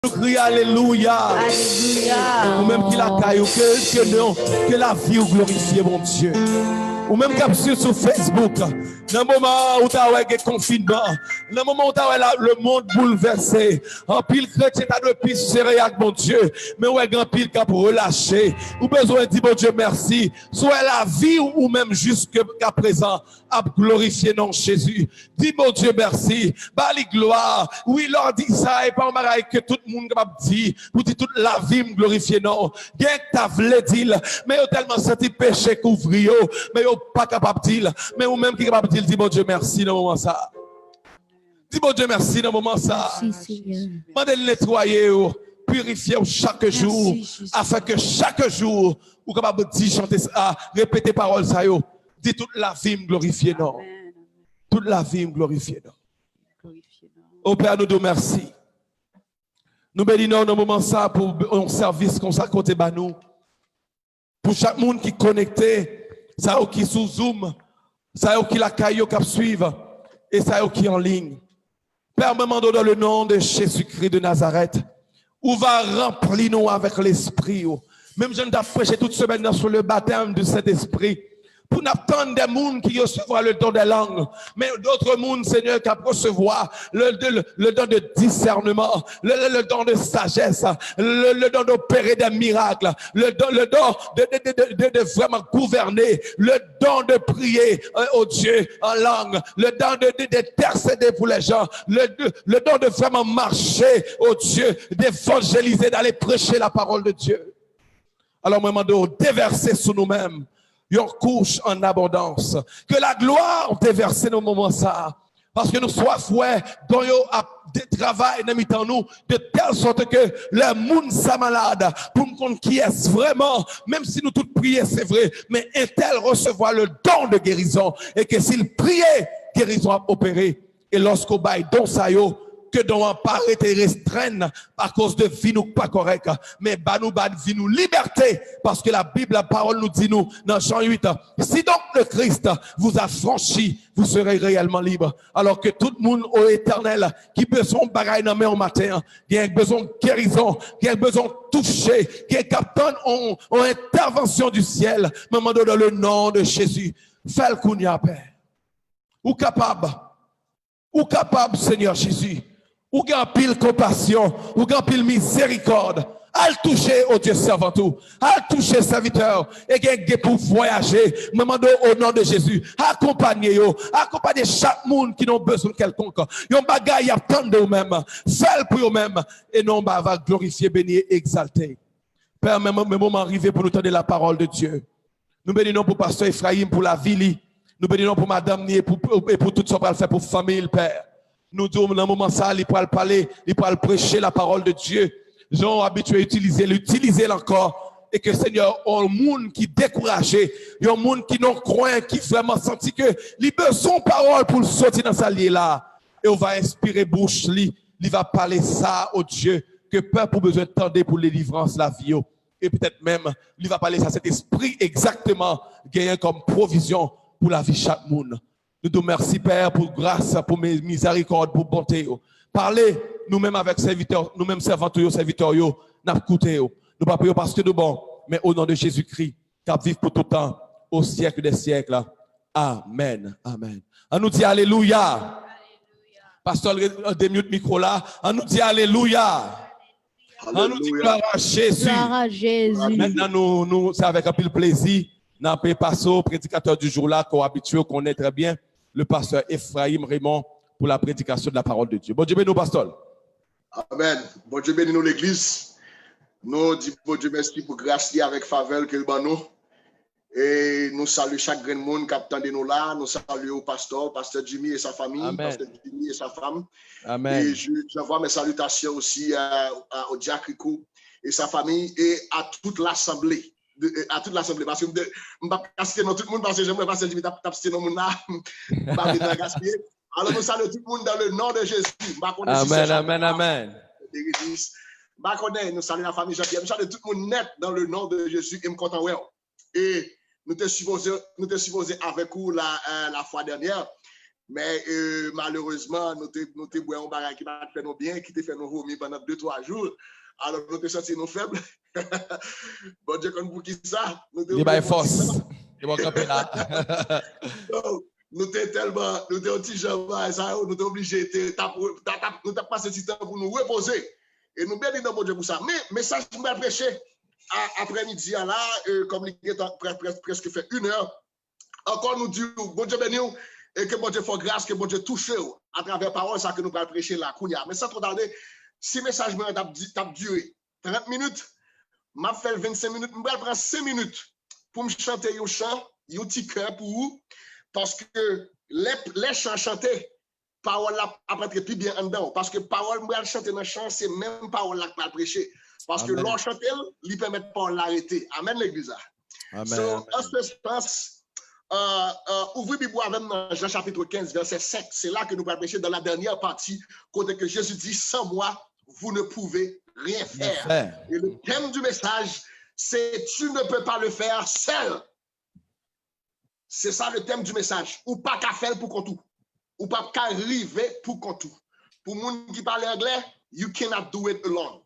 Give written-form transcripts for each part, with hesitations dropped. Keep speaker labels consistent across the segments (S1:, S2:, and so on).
S1: Nous crions Alléluia.
S2: Alléluia.
S1: Ou même qu'il a caillou, que la vie ou glorifier mon Dieu. Ou même capsule sur Facebook. Dans le moment où tu as un confinement, dans le moment où tu as le monde bouleversé, en pile chrétien, tu as de pile serré avec mon Dieu, mais où est un pile cap relâché. Ou besoin de dire, mon Dieu, merci. Soit la vie ou même jusqu'à présent, à glorifier non Jésus. Dis, mon Dieu, merci. Bali gloire. Oui, leur dit ça, et pas en bagaille que tout le monde capable dire, pour dire toute la vie me glorifier non. Bien que t'as voulu dire, mais yo tellement senti péché couvrir, mais yo pas capable de dire, mais ou même qui capable de dire, dis, mon Dieu, merci dans le moment ça. Dis, mon Dieu, merci dans le moment ça. Mandez le nettoyer, purifier chaque jour, afin que chaque jour, vous capable de dire, chanter ça, répéter paroles ça, yo. Dis toute la vie me glorifier non. Toute la vie me glorifier non. Au Père, nous te remercions. Nous bénissons dans le moment ça pour un service qu'on s'accorde à nous. Pour chaque monde qui est connecté, ça qui sous Zoom, ça qui la caillou qui suivre et ça qui est en ligne. Père, me dans le nom de Jésus-Christ de Nazareth, où va remplir nous avec l'esprit. Même je ne t'ai prêché toute semaine sur le baptême de cet esprit. Pour n'attendre des mondes qui recevront le don des langues, mais d'autres mondes, Seigneur, qui recevoir le don de discernement, le don de sagesse, le don d'opérer des miracles, le don de vraiment gouverner, le don de prier au Dieu en langue, le don d'intercéder pour les gens, le don de vraiment marcher au Dieu, d'évangéliser, d'aller prêcher la parole de Dieu. Alors, moment de déverser sur nous-mêmes une couche en abondance. Que la gloire déverse dans moment ça. Parce que nous soif, ouais, dans des travail dans nous, de telle sorte que le monde soit malade, pour nous comprendre qui est vraiment, même si nous tous prions, c'est vrai, mais un tel recevoir le don de guérison, et que s'il priait, guérison a opéré. Et lorsqu'on baille don ça yo, que dans un pas été restreint à cause de vie nous pas correct, mais nous vie nous liberté, parce que la Bible, la parole nous dit nous dans Jean 8, si donc le Christ vous a franchi, vous serez réellement libre. Alors que tout le monde au éternel qui besoin de bagaille dans main au matin, qui a besoin de guérison, qui a besoin de toucher, qui a capté en intervention du ciel, maman dans le nom de Jésus, fais le kounia Père. Ou capable, Seigneur Jésus. Ou gagne pile compassion, ou gagne pile miséricorde, à toucher au Dieu servant tout, à toucher serviteur, et gagne pour voyager, maman au nom de Jésus, accompagnez chaque monde qui n'a besoin de quelconque, yon bagay attend de vous-même, faites pour vous-même, et non va glorifier, bénir, exalter. Père, même moment arrivé pour nous donner la parole de Dieu. Nous bénissons pour pasteur Ephraim, pour la ville, nous bénissons pour madame et pour tout ce qu'on va faire pour famille, Père. Nous disons, dans le moment ça, il pourra parler, il pourra prêcher la parole de Dieu. Gens habitués à l'utiliser encore. Et que Seigneur, un monde qui découragé, un monde qui non croit, qui vraiment senti que il besoin de parole pour sortir dans sa lie là. Et on va inspirer bouche, il va parler ça au Dieu, que peuple pour besoin de tendre pour les livrances, la vie. Et peut-être même, il va parler ça, cet esprit exactement, gagné comme provision pour la vie de chaque monde. Nous te remercions, Père, pour grâce, pour mes miséricordes, pour bonté. Parlez nous-mêmes avec serviteurs, nous-mêmes serviteurs, nous écoutez. Nous pas prions parce que nous bon, mais au nom de Jésus-Christ, qui vive pour tout temps, au siècle des siècles. Amen. Amen. On nous dit Alléluia. Pasteur, démute micro là. On nous dit Alléluia. On nous dit gloire à Jésus.
S2: Gloire à Jésus.
S1: Maintenant, nous, c'est avec un peu de plaisir. Nous avons passé au prédicateur du jour là, qu'on habitué, qu'on connaît très bien, le pasteur Ephraim Raymond, pour la prédication de la parole de Dieu. Bon Dieu bénis nous, pasteur.
S3: Amen. Bon Dieu bénis nous l'église. Nous disons bon Dieu merci pour grâce avec faveur que nous. Et nous saluons chaque grand monde qui attend de nous là. Nous saluons pasteur Jimmy et sa famille,
S1: Amen.
S3: pasteur Jimmy et sa femme.
S1: Amen.
S3: Et j'envoie mes salutations aussi au Jack Rico et sa famille et à toute l'assemblée. Parce que je ne vais pas casser tout le monde parce que j'aimerais pas que je tape dans mon âme. Alors nous saluons tout le monde dans le nom de Jésus.
S1: Amen, amen, amen.
S3: Nous saluons la famille Jean-Pierre. Nous saluons tout le monde net dans le nom de Jésus et me content. Et nous te supposé avec vous la fois dernière. Mais malheureusement, nous avons boire un bagage qui va faire nous bien, qui te fait nous remis pendant 2-3 jours. Alors, nous avons senti nous faibles. Bon Dieu, comme pour qui ça?
S1: Il va force. Il va camper là.
S3: Nous sommes tellement, nous sommes petits gens, nous sommes obligés, nous avons passé ce temps pour nous reposer. Et nous bien bon Dieu pour ça. Mais message que je vais prêcher après-midi, là, comme il est presque fait 1 heure, encore nous dit, bon Dieu béni, et que bon Dieu fasse grâce, que bon Dieu touche à travers la parole, ça que nous allons prêcher là. Mais sans trop tarder, si message t'a duré 30 minutes, m'a fait 25 minutes, je vais prendre 5 minutes pour me chanter un chant, un petit cœur pour vous, parce que les chants chantés, parole là après plus bien en dedans, parce que parole moi chanter dans chant, c'est même parole là que je prêcher, parce que l'on chanter, lui permet pas l'arrêter. Amen l'église.
S1: Amen.
S3: So, en ce sens, ouvrez Bible avec Jean chapitre 15, verset 5. C'est là que nous allons prêcher dans la dernière partie, côté que Jésus dit, sans moi, vous ne pouvez rien faire. Et le thème du message, c'est tu ne peux pas le faire seul. C'est ça le thème du message. Ou pas qu'à faire pour qu'on tout. Ou pas qu'à arriver pour qu'on tout. Pour les gens qui parlent anglais, you cannot do it alone.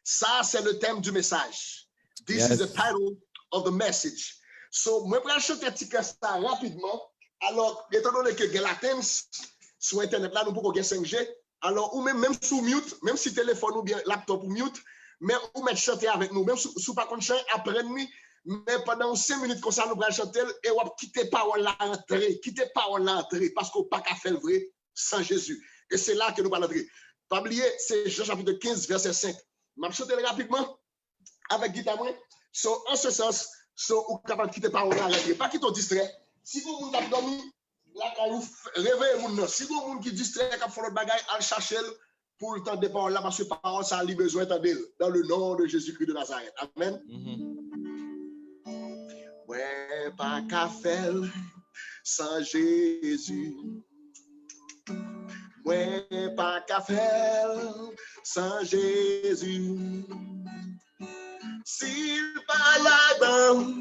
S3: Ça, c'est le thème du message. This is the title of the message. So, moi, je vais chanter un petit peu ça rapidement. Alors, étant donné que il y a la Teams sur Internet, là, nous pouvons avoir 5G. Alors, ou même sous mute, même si téléphone ou bien laptop ou mute, mais ou mettre chanter avec nous, même sous pas contre chant après-midi, mais pendant 5 minutes comme ça, nous allons chanter et on va quitter parole là entrer, parce qu'on n'a pas qu'à faire le vrai sans Jésus. Et c'est là que nous allons entrer. Pas oublier, c'est Jean chapitre 15, verset 5. Je vais chanter rapidement avec guitare. So, en ce sens, ou capable de quitter parole là entrer. Pas quitter distrait. Si vous avez dormi, là, réveillez-vous. Si vous avez qui distrait, qui fait notre bagage, allez chercher pour le temps de parole là, parce que parole, ça a besoin d'entendre dans le nom de Jésus-Christ de Nazareth. Amen. Ouais, pas qu'à faire sans Jésus. Ouais, pas qu'à faire sans Jésus. S'il pas là-dedans,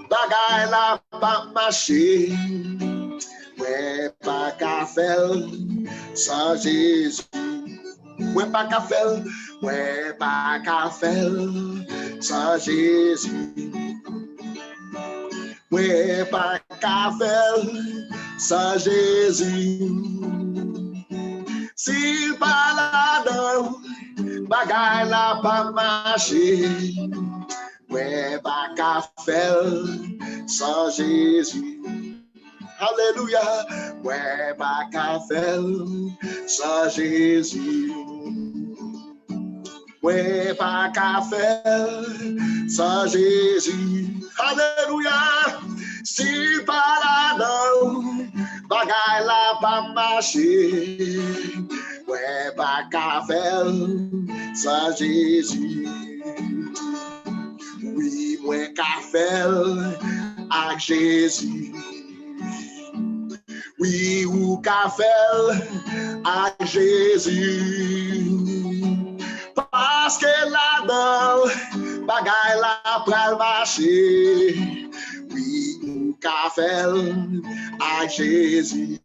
S3: bagaille là pas marcher. Ouais, pas qu'à faire sans Jésus. Ouais, pas qu'à faire. Ouais, pas qu'à faire sans Jésus. Ouais, pas qu'à faire sans Jésus. S'il pas là-dedans, bagaille là pas marcher. Ouais, pas qu'à faire sans Jésus. Alléluia. Ouais, pas qu'à faire sans Jésus. Ouais, pas qu'à faire sans Jésus. Alléluia. S'il pas là-dedans, bagaille là pas marcher. Ouais, pas qu'à faire sans Jésus. Oui, moi qu'à faire avec Jésus. Oui, ou qu'à faire avec Jésus. Parce que là-dedans, bagaille là pral marcher. Oui, ou qu'à faire avec Jésus.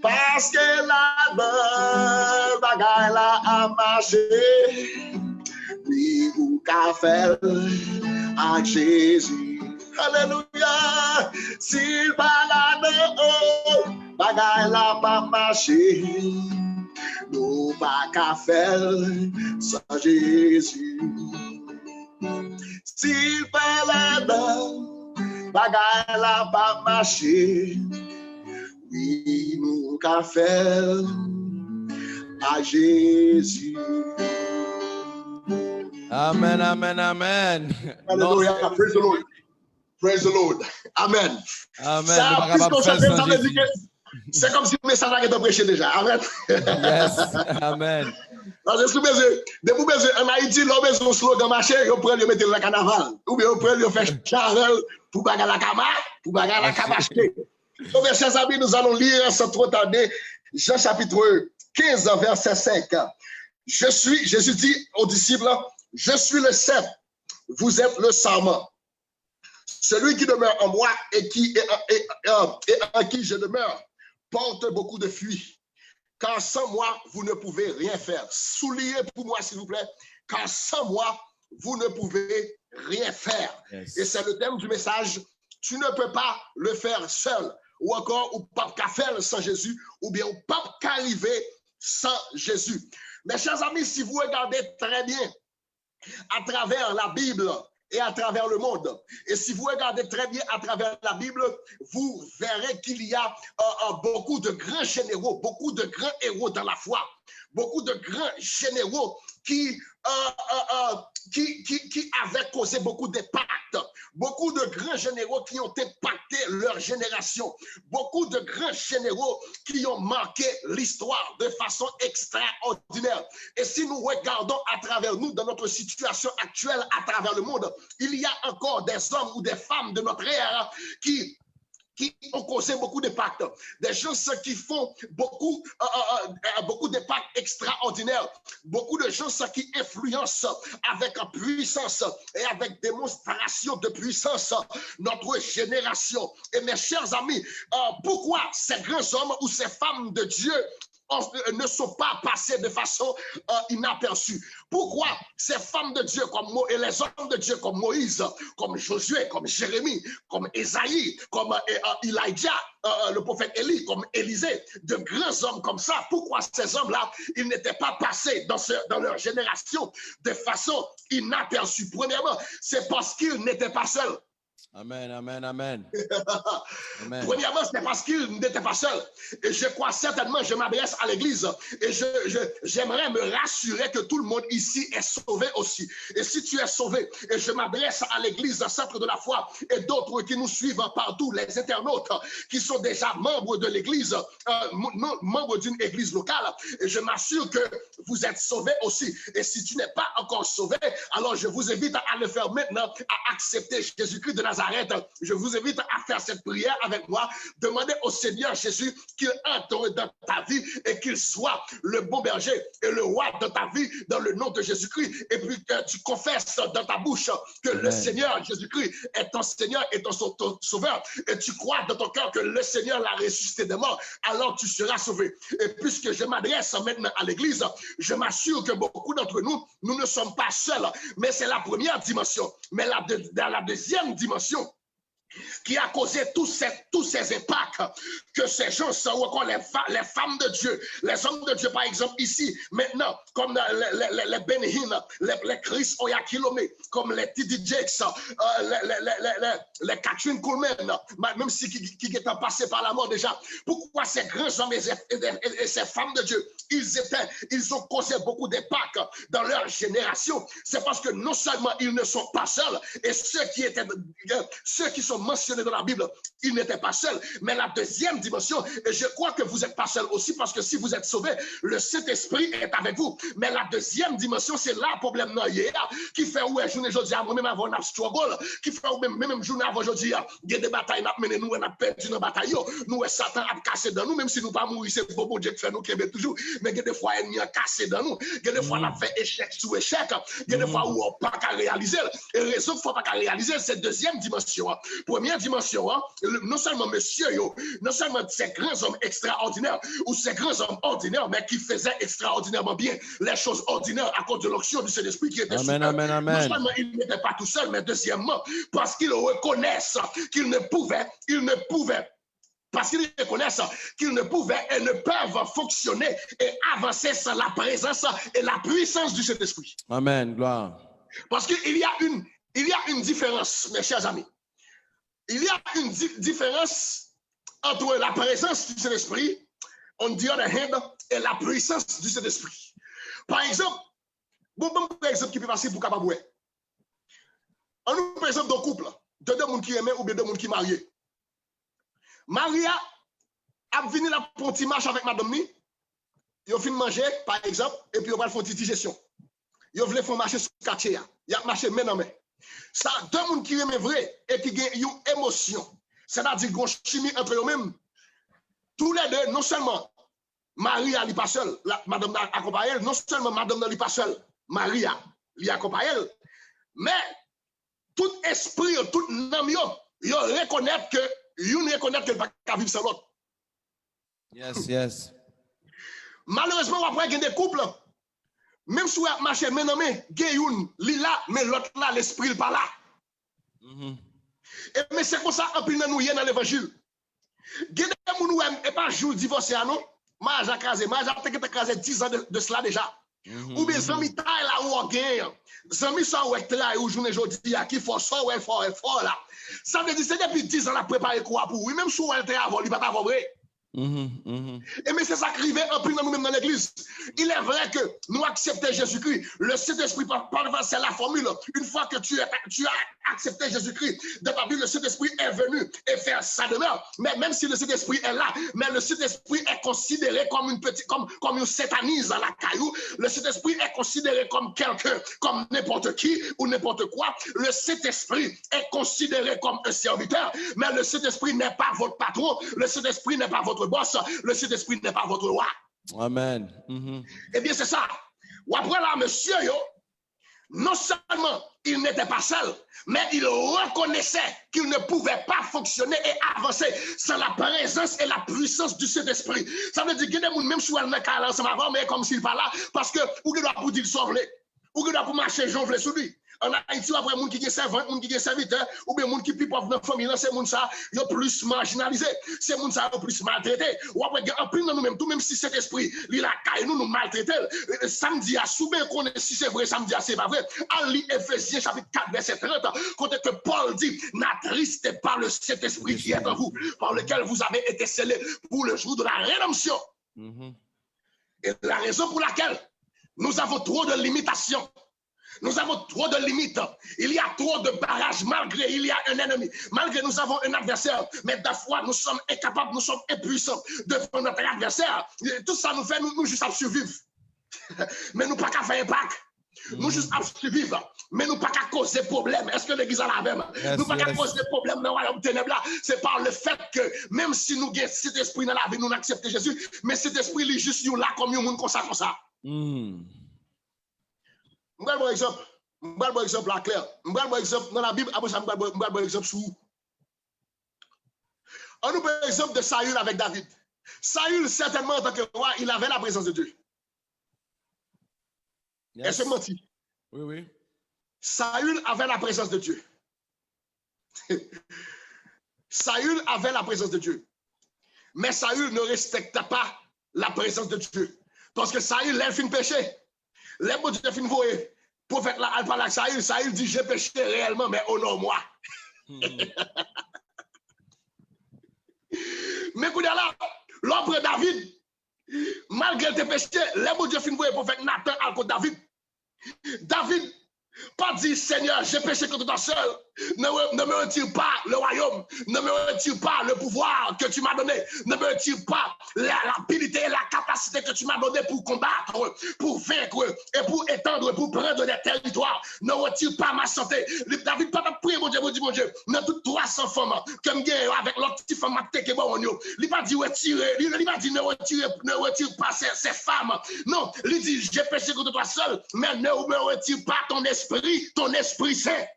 S3: Parce que là-dedans, bagaille là a marché. Oui, ou qu'à faire avec Jésus. Alléluia. S'il pas là-dedans, bagaille là pas marché. Nous pas qu'à faire sans Jésus. S'il pas là-dedans, bagaille là pas marché. Oui, nous qu'à faire à Jésus.
S1: Amen, amen, amen.
S3: Alléluia. Praise the Lord. Praise the Lord. Amen.
S1: Amen.
S3: Ça, puisqu'on chante, ça veut dire que c'est comme si le message a été prêché déjà. Amen.
S1: Yes. Amen.
S3: Parce que en Haïti, l'on met un slogan marché, on prend le mettre dans le carnaval. Ou bien on prend le faire charel pour bagarre la cama, pour bagarre la cama acheter. Donc, mes chers amis, nous allons lire sans trop tarder Jean chapitre 15, verset 5. Jésus dit aux disciples, je suis le cep, vous êtes le sarment. Celui qui demeure en moi et en qui je demeure porte beaucoup de fruits. Car sans moi, vous ne pouvez rien faire. Soulignez pour moi, s'il vous plaît, car sans moi, vous ne pouvez rien faire. Yes. Et c'est le thème du message. Tu ne peux pas le faire seul. Ou encore, ou pas qu'à faire sans Jésus, ou bien ou pas qu'à arriver sans Jésus. Mes chers amis, si vous regardez très bien à travers la Bible et à travers le monde, et si vous regardez très bien à travers la Bible, vous verrez qu'il y a beaucoup de grands généraux, beaucoup de grands héros dans la foi, beaucoup de grands généraux qui avaient causé beaucoup d'impact, beaucoup de grands généraux qui ont impacté leur génération, beaucoup de grands généraux qui ont marqué l'histoire de façon extraordinaire. Et si nous regardons à travers nous, dans notre situation actuelle à travers le monde, il y a encore des hommes ou des femmes de notre ère qui ont causé beaucoup d'impact, des gens qui font beaucoup d'impact extraordinaire, beaucoup de gens qui influencent avec puissance et avec démonstration de puissance notre génération. Et mes chers amis, pourquoi ces grands hommes ou ces femmes de Dieu ne sont pas passés de façon inaperçue? Pourquoi ces femmes de Dieu et les hommes de Dieu comme Moïse, comme Josué, comme Jérémie, comme Ésaïe, comme Elijah, le prophète Élie, comme Élisée, de grands hommes comme ça, pourquoi ces hommes-là, ils n'étaient pas passés dans leur génération de façon inaperçue? Premièrement, c'est parce qu'ils n'étaient pas seuls.
S1: Amen, amen, amen.
S3: Amen. Premièrement, c'est parce qu'il n'était pas seul. Et je crois certainement, je m'adresse à l'église et j'aimerais me rassurer que tout le monde ici est sauvé aussi. Et si tu es sauvé, et je m'adresse à l'église Centre de la Foi et d'autres qui nous suivent partout, les internautes qui sont déjà membres de l'église, membres d'une église locale, et je m'assure que vous êtes sauvés aussi. Et si tu n'es pas encore sauvé, alors je vous invite à le faire maintenant, à accepter Jésus-Christ de Nazareth. Je vous invite à faire cette prière avec moi. Demandez au Seigneur Jésus qu'il entre dans ta vie et qu'il soit le bon berger et le roi de ta vie dans le nom de Jésus-Christ. Et puis que tu confesses dans ta bouche que le Seigneur Jésus-Christ est ton Seigneur et ton sauveur. Et tu crois dans ton cœur que le Seigneur l'a ressuscité des morts. Alors tu seras sauvé. Et puisque je m'adresse maintenant à l'église, je m'assure que beaucoup d'entre nous, nous ne sommes pas seuls. Mais c'est la première dimension. Mais dans la deuxième dimension, qui a causé tous ces impacts que ces gens sont, ou encore les femmes de Dieu, les hommes de Dieu, par exemple, ici, maintenant, comme les Ben Hinn, les Chris Oyakilome, comme les T.D. Jakes, les Catherine Coleman, même si qui étaient passés par la mort déjà. Pourquoi ces grands hommes et ces femmes de Dieu, ils ont causé beaucoup d'impact dans leur génération? C'est parce que non seulement ils ne sont pas seuls, et ceux qui sont mentionnés dans la Bible, ils n'étaient pas seuls. Mais la deuxième dimension, et je crois que vous n'êtes pas seuls aussi, parce que si vous êtes sauvés, le Saint-Esprit est avec vous. Mais la deuxième dimension, c'est là le problème qui fait où est journée aujourd'hui, moi-même avant on a struggle, qui fait où même journée avant aujourd'hui, il y a des batailles, nous on a perdu dans la bataille, nous Satan a cassé dans nous, même si nous pas mourir, c'est bon Dieu qui fait nous qui est toujours, mais il y a des fois il a cassé dans nous, il y a des fois on a fait échec sous échec, il y a des fois où on n'a pas qu'à réaliser, et raison qu'il ne faut pas qu'à réaliser, c'est deuxième dimension. Première dimension, non seulement monsieur, non seulement ces grands hommes extraordinaires ou ces grands hommes ordinaires, mais qui faisaient extraordinairement bien les choses ordinaires à cause de l'onction du Saint-Esprit qui était sur eux. Non seulement ils n'étaient pas tout seuls, mais deuxièmement, parce qu'ils reconnaissent qu'ils ne pouvaient, parce qu'ils reconnaissent qu'ils ne pouvaient et ne peuvent fonctionner et avancer sans la présence et la puissance du Saint-Esprit.
S1: Amen, gloire.
S3: Parce qu'il y a une différence, mes chers amis. Il y a une différence entre la présence du Saint-Esprit, on the other hand, et la puissance du Saint-Esprit. Par exemple, par exemple qui peut passer pour Kababoué. On nous par exemple d'un couple, de deux personnes qui aiment ou bien deux personnes qui mariés. Maria a venu là pour un petit match avec madame ni. Ils ont fini de manger, par exemple, et puis ils vont faire une petite gestion. Ils veulent faire marcher sur le quartier. Ils ont marché main en main. Ça, deux personnes qui aiment vrai et qui ont une émotion, c'est-à-dire une chimie entre eux-mêmes. Tous les deux, non seulement Maria n'est pas seule, madame accompagne elle, non sellement madame n'est pas seule, Maria lui accompagne elle, mais tout esprit, tout nom, yo reconnaître que yon reconnaître que pas qu'à vivre sans l'autre.
S1: Yes, yes.
S3: Malheureusement, après, il y a des couples, même si vous marchez, mais non, mais, yon, li là, mais l'autre là, l'esprit, il pas là. Et mais c'est comme ça, en plus, nous y est dans l'évangile. Gede moun ouem, et pas jour divorcé, non? Moi, j'ai crasé 10 ans de cela déjà. Ou bien, zami taille là où on gagne. Zami ça ou là, ou journée aujourd'hui, qui faut ça, ouais, fort là. Ça veut dire, c'est depuis 10 ans, la préparé quoi pour lui, même si on était avant, il va pas vrai. Et mais c'est ça qui arrive en plus nous-mêmes dans l'église. Il est vrai que nous acceptons Jésus-Christ. Le Saint-Esprit, c'est la formule. Une fois que tu as accepté Jésus-Christ, de ta vie, le Saint-Esprit est venu et faire sa demeure. Mais même si le Saint-Esprit est là, mais le Saint-Esprit est considéré comme une petite, comme une satanise à la caillou. Le Saint-Esprit est considéré comme quelqu'un, comme n'importe qui ou n'importe quoi. Le Saint-Esprit est considéré comme un serviteur, mais le Saint-Esprit n'est pas votre patron. Le Saint-Esprit n'est pas votre boss, le Saint-Esprit n'est pas votre roi.
S1: Amen.
S3: Eh bien, c'est ça. Ou après là, monsieur, yo, non seulement il n'était pas seul, mais il reconnaissait qu'il ne pouvait pas fonctionner et avancer sans la présence et la puissance du Saint-Esprit. Ça veut dire qu'il y a des gens, même si on n'est pas là ensemble avant, mais comme s'il n'est pas là, parce que ou il doit pour dire sauver, ou il doit pour marcher jonfler sur lui. En Haïti, après, les gens qui sont servants, les gens qui sont serviteurs, ou bien les gens qui sont pauvres dans la famille, c'est les gens qui sont plus marginalisés, c'est les gens qui sont plus maltraités. Ou après, en plus, nous-mêmes, tout même si cet esprit, il a caillé, nous maltraiter. Samedi, à souben, qu'on est, si c'est vrai, samedi, c'est pas vrai. En lit Éphésiens, chapitre 4, verset 30, quand que Paul dit, n'attristez pas le Saint-Esprit qui est en vous, par lequel vous avez été scellés pour le jour de la rédemption. Et la raison pour laquelle nous avons trop de limitations. Nous avons trop de limites. Il y a trop de barrages malgré il y a un ennemi. Malgré nous avons un adversaire. Mais des fois, nous sommes incapables, nous sommes impuissants devant notre adversaire. Tout ça nous fait, nous juste à survivre. Mais nous pas qu'à faire impact. Nous juste à survivre. Mais nous pas qu'à causer problème. Est-ce que l'église a la même? Nous pas qu'à causer problème dans le royaume ténèbres là. C'est par le fait que même si nous avons cet esprit dans la vie, nous acceptons Jésus. Mais cet esprit, il est juste là comme un monde comme ça. Je vais un exemple là clair. Je vais un exemple dans la Bible, après ça, je vais un exemple sous. On nous prend l'exemple de Saül avec David. Saül, certainement, en tant que roi, il avait la présence de Dieu. Est-ce que menti?
S1: Oui.
S3: Saül avait la présence de Dieu. Saül avait la présence de Dieu. Mais Saül ne respectait pas la présence de Dieu. Parce que Saül, il fin péché. Les mots de Dieu fin voyer. Prophète là, al parle avec Saül dit, j'ai péché réellement, mais honore-moi. Mais quand là, l'homme David, malgré tes péchés, les mots de Dieu fin voyer prophète Nathan al contre David. David, pas dire Seigneur, j'ai péché contre toi seul. Ne me retire pas le royaume. Ne me retire pas le pouvoir que tu m'as donné. Ne me retire pas l'habilité et la capacité que tu m'as donné pour combattre, pour vaincre et pour étendre, pour prendre des territoires. Ne retire pas ma santé. David, pas prier, mon Dieu, dans toutes 300 femmes, comme avec l'autre petite femme, il pas dit retirer, il pas dit ne retire pas ces femmes. Non, il dit j'ai péché contre toi seul, mais ne me retire pas ton esprit saint.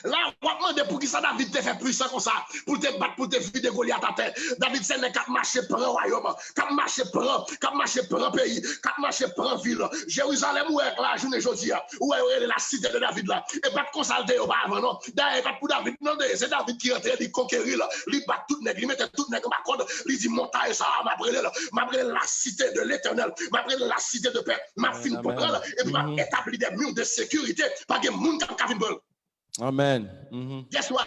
S3: Là, on va demander pour qui ça David te fait puissant comme ça, pour te battre, pour te vider Goliath à terre. David, c'est un cap marché pour un royaume, cap marché pour un pays, cap marché pour une ville. Jérusalem, où est la journée aujourd'hui, où est la cité de David là. Et pas de consulter auparavant, non. D'ailleurs, pas pour David, non, c'est David qui est en train de conquérir, il bat tout nègre, il met tout nègre ma corde, il dit montagne, ça m'a brûlé la cité de l'éternel, m'a brûlé la cité de paix, m'a fin pour prendre, et puis m'a établi des murs de sécurité, pas que monde qui a fait
S1: Amen.
S3: Guess what?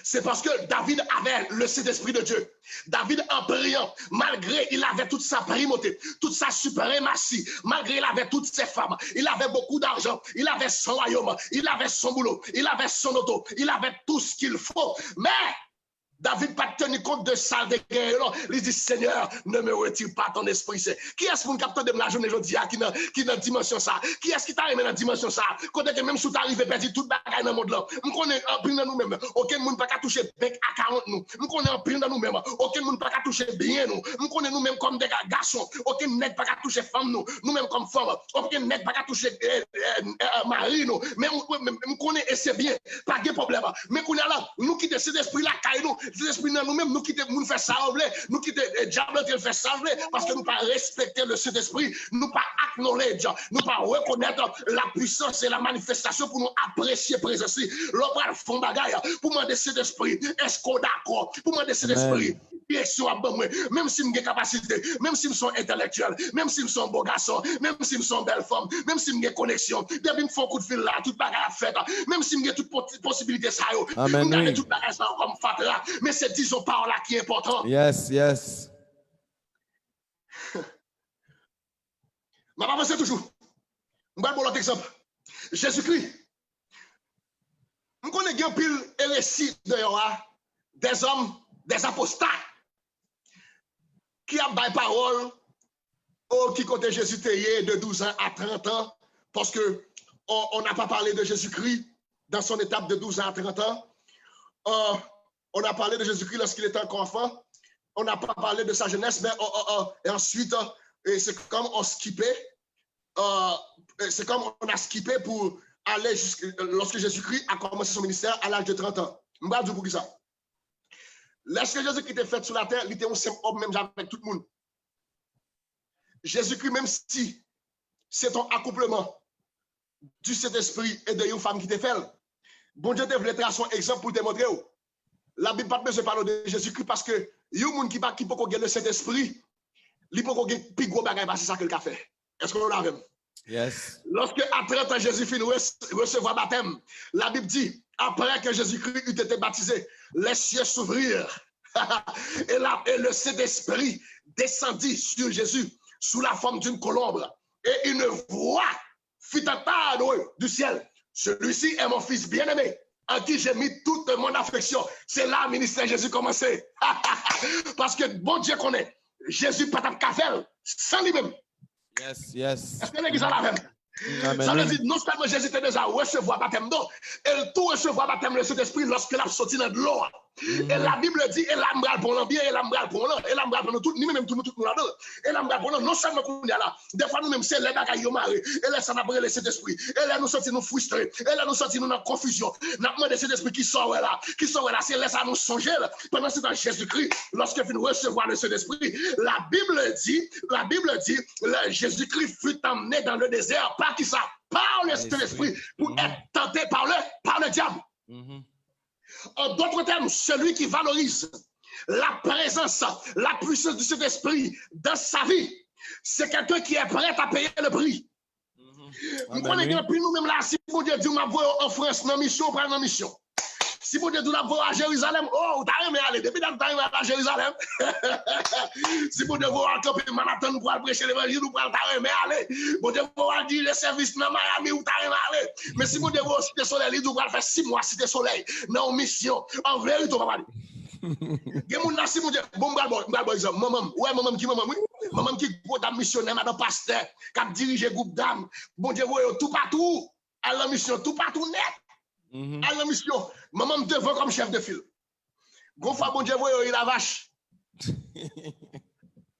S3: C'est parce que David avait le Saint-Esprit de Dieu. David, en priant, malgré il avait toute sa primauté, toute sa suprématie, malgré il avait toutes ses femmes, il avait beaucoup d'argent, il avait son royaume, il avait son boulot, il avait son auto, il avait tout ce qu'il faut. Mais David pas tenu compte de ça de guerre. Il dit Seigneur, ne me retire pas ton esprit. Qui est-ce qui capte de la journée aujourd'hui qui dans dimension ça? Qui est-ce qui t'a aimé dans dimension ça? Quand même sous t'arrives perdu toute bagaille dans le monde là. On connaît en pile dans nous-mêmes. Aucun monde pas toucher bec à 40 nous. On connaît en pile dans nous-mêmes. Aucun monde pas toucher bien nous. On connaît nous-mêmes comme des garçons. Aucun nègre pas toucher femme nous. Nous-mêmes comme femmes. Aucun nègre pas toucher mari nous. Mais on connaît et c'est bien. Pas de problème. Mais qu'on a là, nous quitter cet esprit là, nous, cet esprit là nous-mêmes, nous quitter, nous faire ça, nous quitter diable qui fait ça, parce que nous pas respecter le Saint-Esprit, nous pas acknowledge, nous pas reconnaître la puissance et la manifestation pour nous apprécier présence. L'on fond bagaille pour demander cet esprit, est-ce qu'on d'accord? Pour demander cet esprit. Direction à bon, même si j'ai capacité, même si je suis intellectuel, même si je suis un beau garçon, même si je suis une belle femme, même si j'ai connexion, depuis me font coup de fil là, toute bagarre faite, même si j'ai toute possibilité ça, je toute bagarre ça comme fatra, mais c'est disons par là qui est important.
S1: Yes, yes.
S3: Ma papa c'est toujours. Je vais vous l'autre exemple. Jésus-Christ. Je connais bien pile et récit de des hommes, des apostats qui a bail parole qui côté Jésus de 12 ans à 30 ans parce que on n'a pas parlé de Jésus-Christ dans son étape de 12 ans à 30 ans. On a parlé de Jésus-Christ lorsqu'il était encore enfant. On n'a pas parlé de sa jeunesse, mais et ensuite, c'est comme on skippait. C'est comme on a skippé pour aller lorsque Jésus-Christ a commencé son ministère à l'âge de 30 ans. Je vais vous dire ça. Lorsque Jésus-Christ était fait sur la terre, il était un simple homme, même avec tout le monde. Jésus-Christ, même si c'est un accouplement du Saint-Esprit et de une femme qui te fait, bon Dieu te voulait tracer un exemple pour te montrer. La Bible n'a pas besoin de parler de Jésus-Christ parce que il y a un monde qui peut gagner le Saint-Esprit, il peut gagner plus gros bagage parce que c'est ça qu'il a fait. Est-ce que vous l'avez? Yes. Lorsque à 30 ans Jésus finit recevoir baptême, la Bible dit, après que Jésus-Christ eut été baptisé, les cieux s'ouvrirent. et le Saint-Esprit descendit sur Jésus sous la forme d'une colombe. Et une voix fit entendre du ciel. Celui-ci est mon fils bien-aimé, en qui j'ai mis toute mon affection. C'est là le ministère de Jésus commencé. Parce que bon Dieu connaît, Jésus pas de café sans lui-même.
S1: Yes, yes.
S3: Est-ce que l'église a la même? Ça veut dire, non seulement Jésus était déjà recevoir baptême d'eau, et tout recevoir baptême de cet esprit lorsqu'il a sorti dans l'eau. Et la Bible dit, et l'ambral pour l'ambien, et l'ambral pour l'an, et l'ambral pour nous tous, nous-mêmes tout nous là-dedans. Et l'ambral pour l'an, non seulement qu'on est là, des fois nous-mêmes, c'est les bagailles qui ont marré, et là, ça n'a pas cet esprit. Et là, nous sortis nous frustrés, et là, nous sortis nous dans confusion. Nous avons demandé cet esprit qui sort là, c'est là, ça nous songer. Pendant ce temps, Jésus-Christ, lorsqu'il vient recevoir le Saint-Esprit, la Bible dit, Jésus-Christ fut emmené dans le désert, par qui ça? Par le Saint-Esprit, pour être tenté par le diable. En d'autres termes, celui qui valorise la présence, la puissance du Saint-Esprit dans sa vie, c'est quelqu'un qui est prêt à payer le prix. Nous connaissons plus nous-mêmes là, si vous dites, nous avons en France, dans mission, prendre dans mission. Si vous dites, nous avons à Jérusalem, oh, t'as aimé aller, depuis que t'as aimé aller à Jérusalem. Si vous devez aller camper Manhattan, nous pourrons prêcher l'évangile, nous pourrons aimé aller. Vous devez aller dire les services dans Miami, où t'as aimé aller. Mais si vous devez au Cité Soleil, nous pourrons faire 6 mois Cité Soleil, dans une mission, en vérité, on va aller. Si vous dites, bon, exemple, maman qui est missionnaire, madame pasteur, qui a dirigé groupe d'âmes, bon Dieu, tout partout, à la mission, tout partout net. À la mission, maman me devant comme chef de file. Gon fois, bon Dieu, il la vache.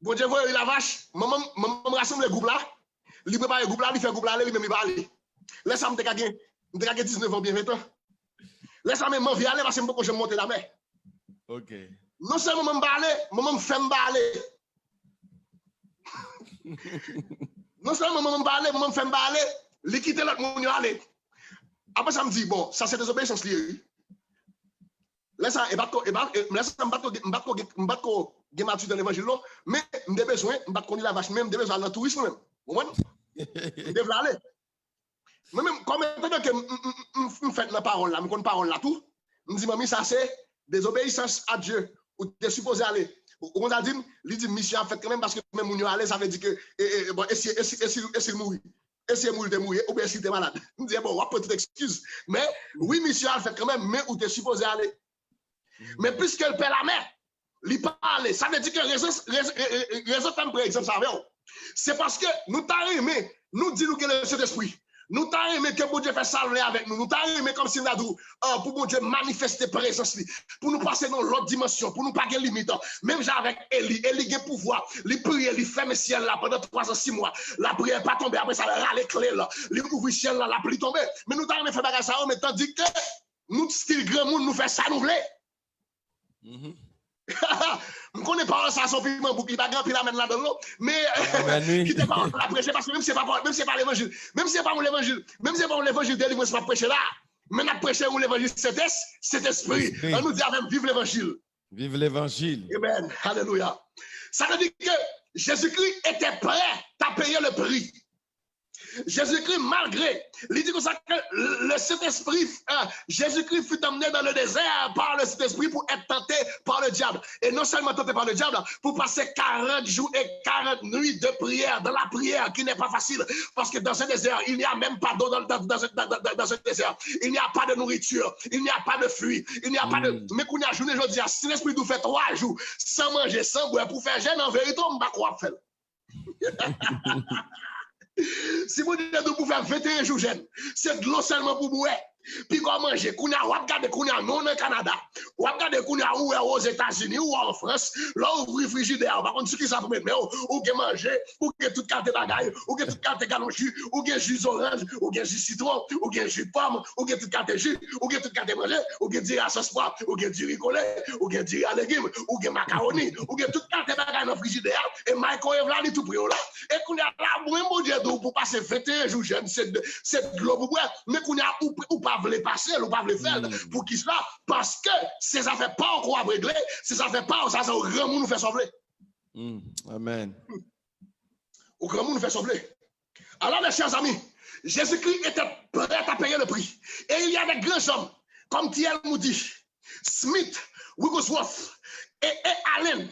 S3: Bon Dieu, il la vache. Maman rassemble le groupe là. Il prépare le groupe là, il fait le groupe là, il même il va aller. Laisse-moi me gagner 19 ans, bien 20 ans. Laisse-moi même m'envie aller parce que je vais monter la mer.
S1: Ok.
S3: Non seulement maman me fait me baler. Non seulement maman me fait me baler, il quitte l'autre monde aller. Après, ça me dit, bon, ça c'est désobéissance liée. Laisse ça, laisse ça, me battre dans l'évangile, mais j'ai besoin, je la vache même, j'ai besoin dans le tourisme même. Vous comprenez? Je devrais aller. Mais même, comme je fais la parole là, je connais la parole là tout, je dis, mamie, ça c'est désobéissance à Dieu. Ou tu es supposé aller. On a dit, il dit, mission a fait quand même parce que même on y aller, ça veut dire que, bon, essayez mourir. Essayez de mourir, ou bien si tu es malade. Je dis, bon, on va pas toute excuse. Mais oui, mission a fait quand même, mais où tu es supposé aller. Mais puisqu'elle paie la mer, il parle. Ça veut dire que raison fait par exemple, ça c'est parce que nous t'avons aimé, nous disons que le Saint-Esprit. Nous t'avons aimé que bon Dieu fait salver avec nous. Nous t'avons aimé comme si nous avons pour bon Dieu manifester présence, pour nous passer dans l'autre dimension, pour nous pas de limite. Même avec Élie a pouvoir. Il prie, il ferme le ciel là pendant 3 ans, 6 mois. La prière n'est pas tombée, après ça, il les clés là. Il ouvre le ciel là, la pluie tombée. Mais nous t'avons fait bagarre ça, mais tandis que nous, style grand monde, nous fait ça, nous voulons. Je ne connais pas ça, son piment bouc, il va grand pile amène là-dedans, mais qui te parle la prêcher, parce que même si ce n'est pas l'évangile, même si ce n'est pas l'évangile, même si ce n'est pas l'évangile de l'évangile, c'est pas prêcher là, mais nous prêchons l'évangile, cet esprit. On nous dit même, vive l'évangile.
S1: Vive l'évangile.
S3: Amen. Alléluia. Ça veut dire que Jésus-Christ était prêt à payer le prix. Jésus-Christ, malgré, il dit comme ça que le Saint-Esprit, Jésus-Christ fut emmené dans le désert par le Saint-Esprit pour être tenté par le diable. Et non seulement tenté par le diable, pour passer 40 jours et 40 nuits de prière, dans la prière qui n'est pas facile, parce que dans ce désert, il n'y a même pas d'eau dans ce désert. Il n'y a pas de nourriture, il n'y a pas de fruits, il n'y a pas de... Mais qu'on y a journée, je dis, si l'Esprit nous fait 3 jours sans manger, sans boire, pour faire jeûne, en vérité, on ne va pas quoi faire. Si vous dites de vous faire 21 jours jeûne, c'est de l'eau seulement pour boire. Puis qu'on mange, qu'on a regardé qu'on a non au Canada, ou regardé qu'on a ou aux États-Unis ou en France, là ouvre le frigidaire, par contre ce qui ça pour mettre ou que manger, ou que toute carte bagaille, ou que toute carte galon jus, ou que jus orange, ou que jus citron, ou que jus pomme, ou que toute carte jus, ou que toute carte manger, ou que du à sauce poivre, ou que du ricolet, ou que du à légumes, ou que macaroni, ou que toute carte bagaille dans le frigidaire et microwave là tout prix là. Et qu'on a là moins bon Dieu pour passer 21 jours jeune, c'est de l'eau pour boire, mais qu'on a ou pas voulez passer, ou pas voulez faire, pour qui cela? Parce que ces affaires pas encore réglées, ces affaires pas, ça au grand monde nous fait sauver.
S1: Amen.
S3: Au grand monde nous fait sauver. Alors, mes chers amis, Jésus-Christ était prêt à payer le prix. Et il y a des grands hommes, comme T.L. Moody, Smith, Wigglesworth, et Allen,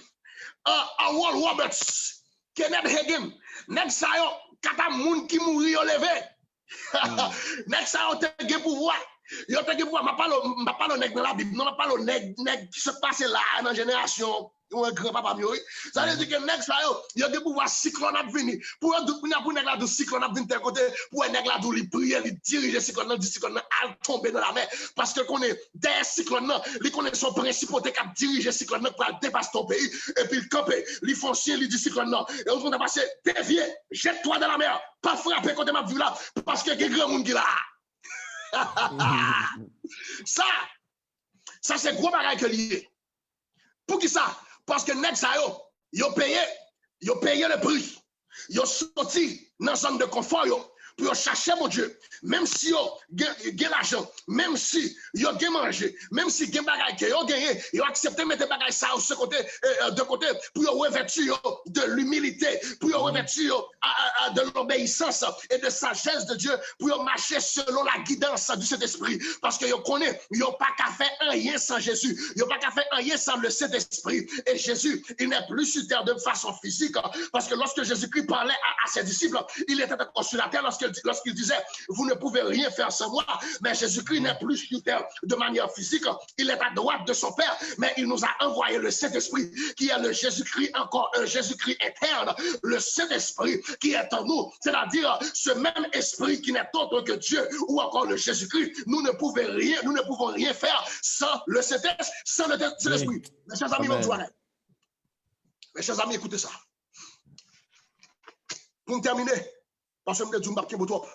S3: Howard Roberts, Kenneth Hagin, Ned Sayo, kata moun qui mourit au levé. Nèg ça a te pouvoir. Yo te pouvoir, m'a pas nèg dans la Bible, non m'a pas nèg qui se passe là dans la génération ou un grand papa mieux. Ça veut dire que nèg ça yo te pouvoir cyclone a venir. Pour nèg là de cyclone a venir tel côté, pour nèg là de prier, il diriger cyclone, dit cyclone à tomber dans la mer parce que connaît des cyclone là, il connaît son principauté qui diriger cyclone pour dépasser ton pays et puis il camper, il foncier, il dit cyclone là et on va passer dévier, jette-toi dans la mer, pas frapper côté ma vue là parce que y a grand monde qui là. Ça c'est gros bagage que lié. Pour qui ça? Parce que nèg ça yo payé le prix. Yo sorti dans zone de confort pour chercher mon Dieu. Même si yo gagne l'argent, même si yo gagne manger, même si gagne bagage que yo gagné, yo accepté mettre bagage ça de côté de côté pour yo revêtir de l'humilité, pour yo revêtir de l'obéissance et de sagesse de Dieu, pour yo marcher selon la guidance du Saint-Esprit parce que yo connaît yo pas qu'à faire rien sans Jésus, yo pas qu'à faire rien sans le Saint-Esprit et Jésus, il n'est plus sur terre de façon physique parce que lorsque Jésus-Christ parlait à ses disciples, il était encore sur la terre lorsqu'il disait vous ne pouvez rien faire sans moi, mais Jésus-Christ n'est plus sur terre de manière physique, il est à droite de son Père, mais il nous a envoyé le Saint-Esprit qui est le Jésus-Christ, encore un Jésus-Christ éterne, le Saint-Esprit qui est en nous, c'est-à-dire ce même esprit qui n'est autre que Dieu ou encore le Jésus-Christ. Nous ne pouvons rien faire sans le Saint-Esprit, sans le Saint-Esprit. Mes chers amis, mes chers amis, écoutez ça. Pour me terminer, parce que je me dis trop.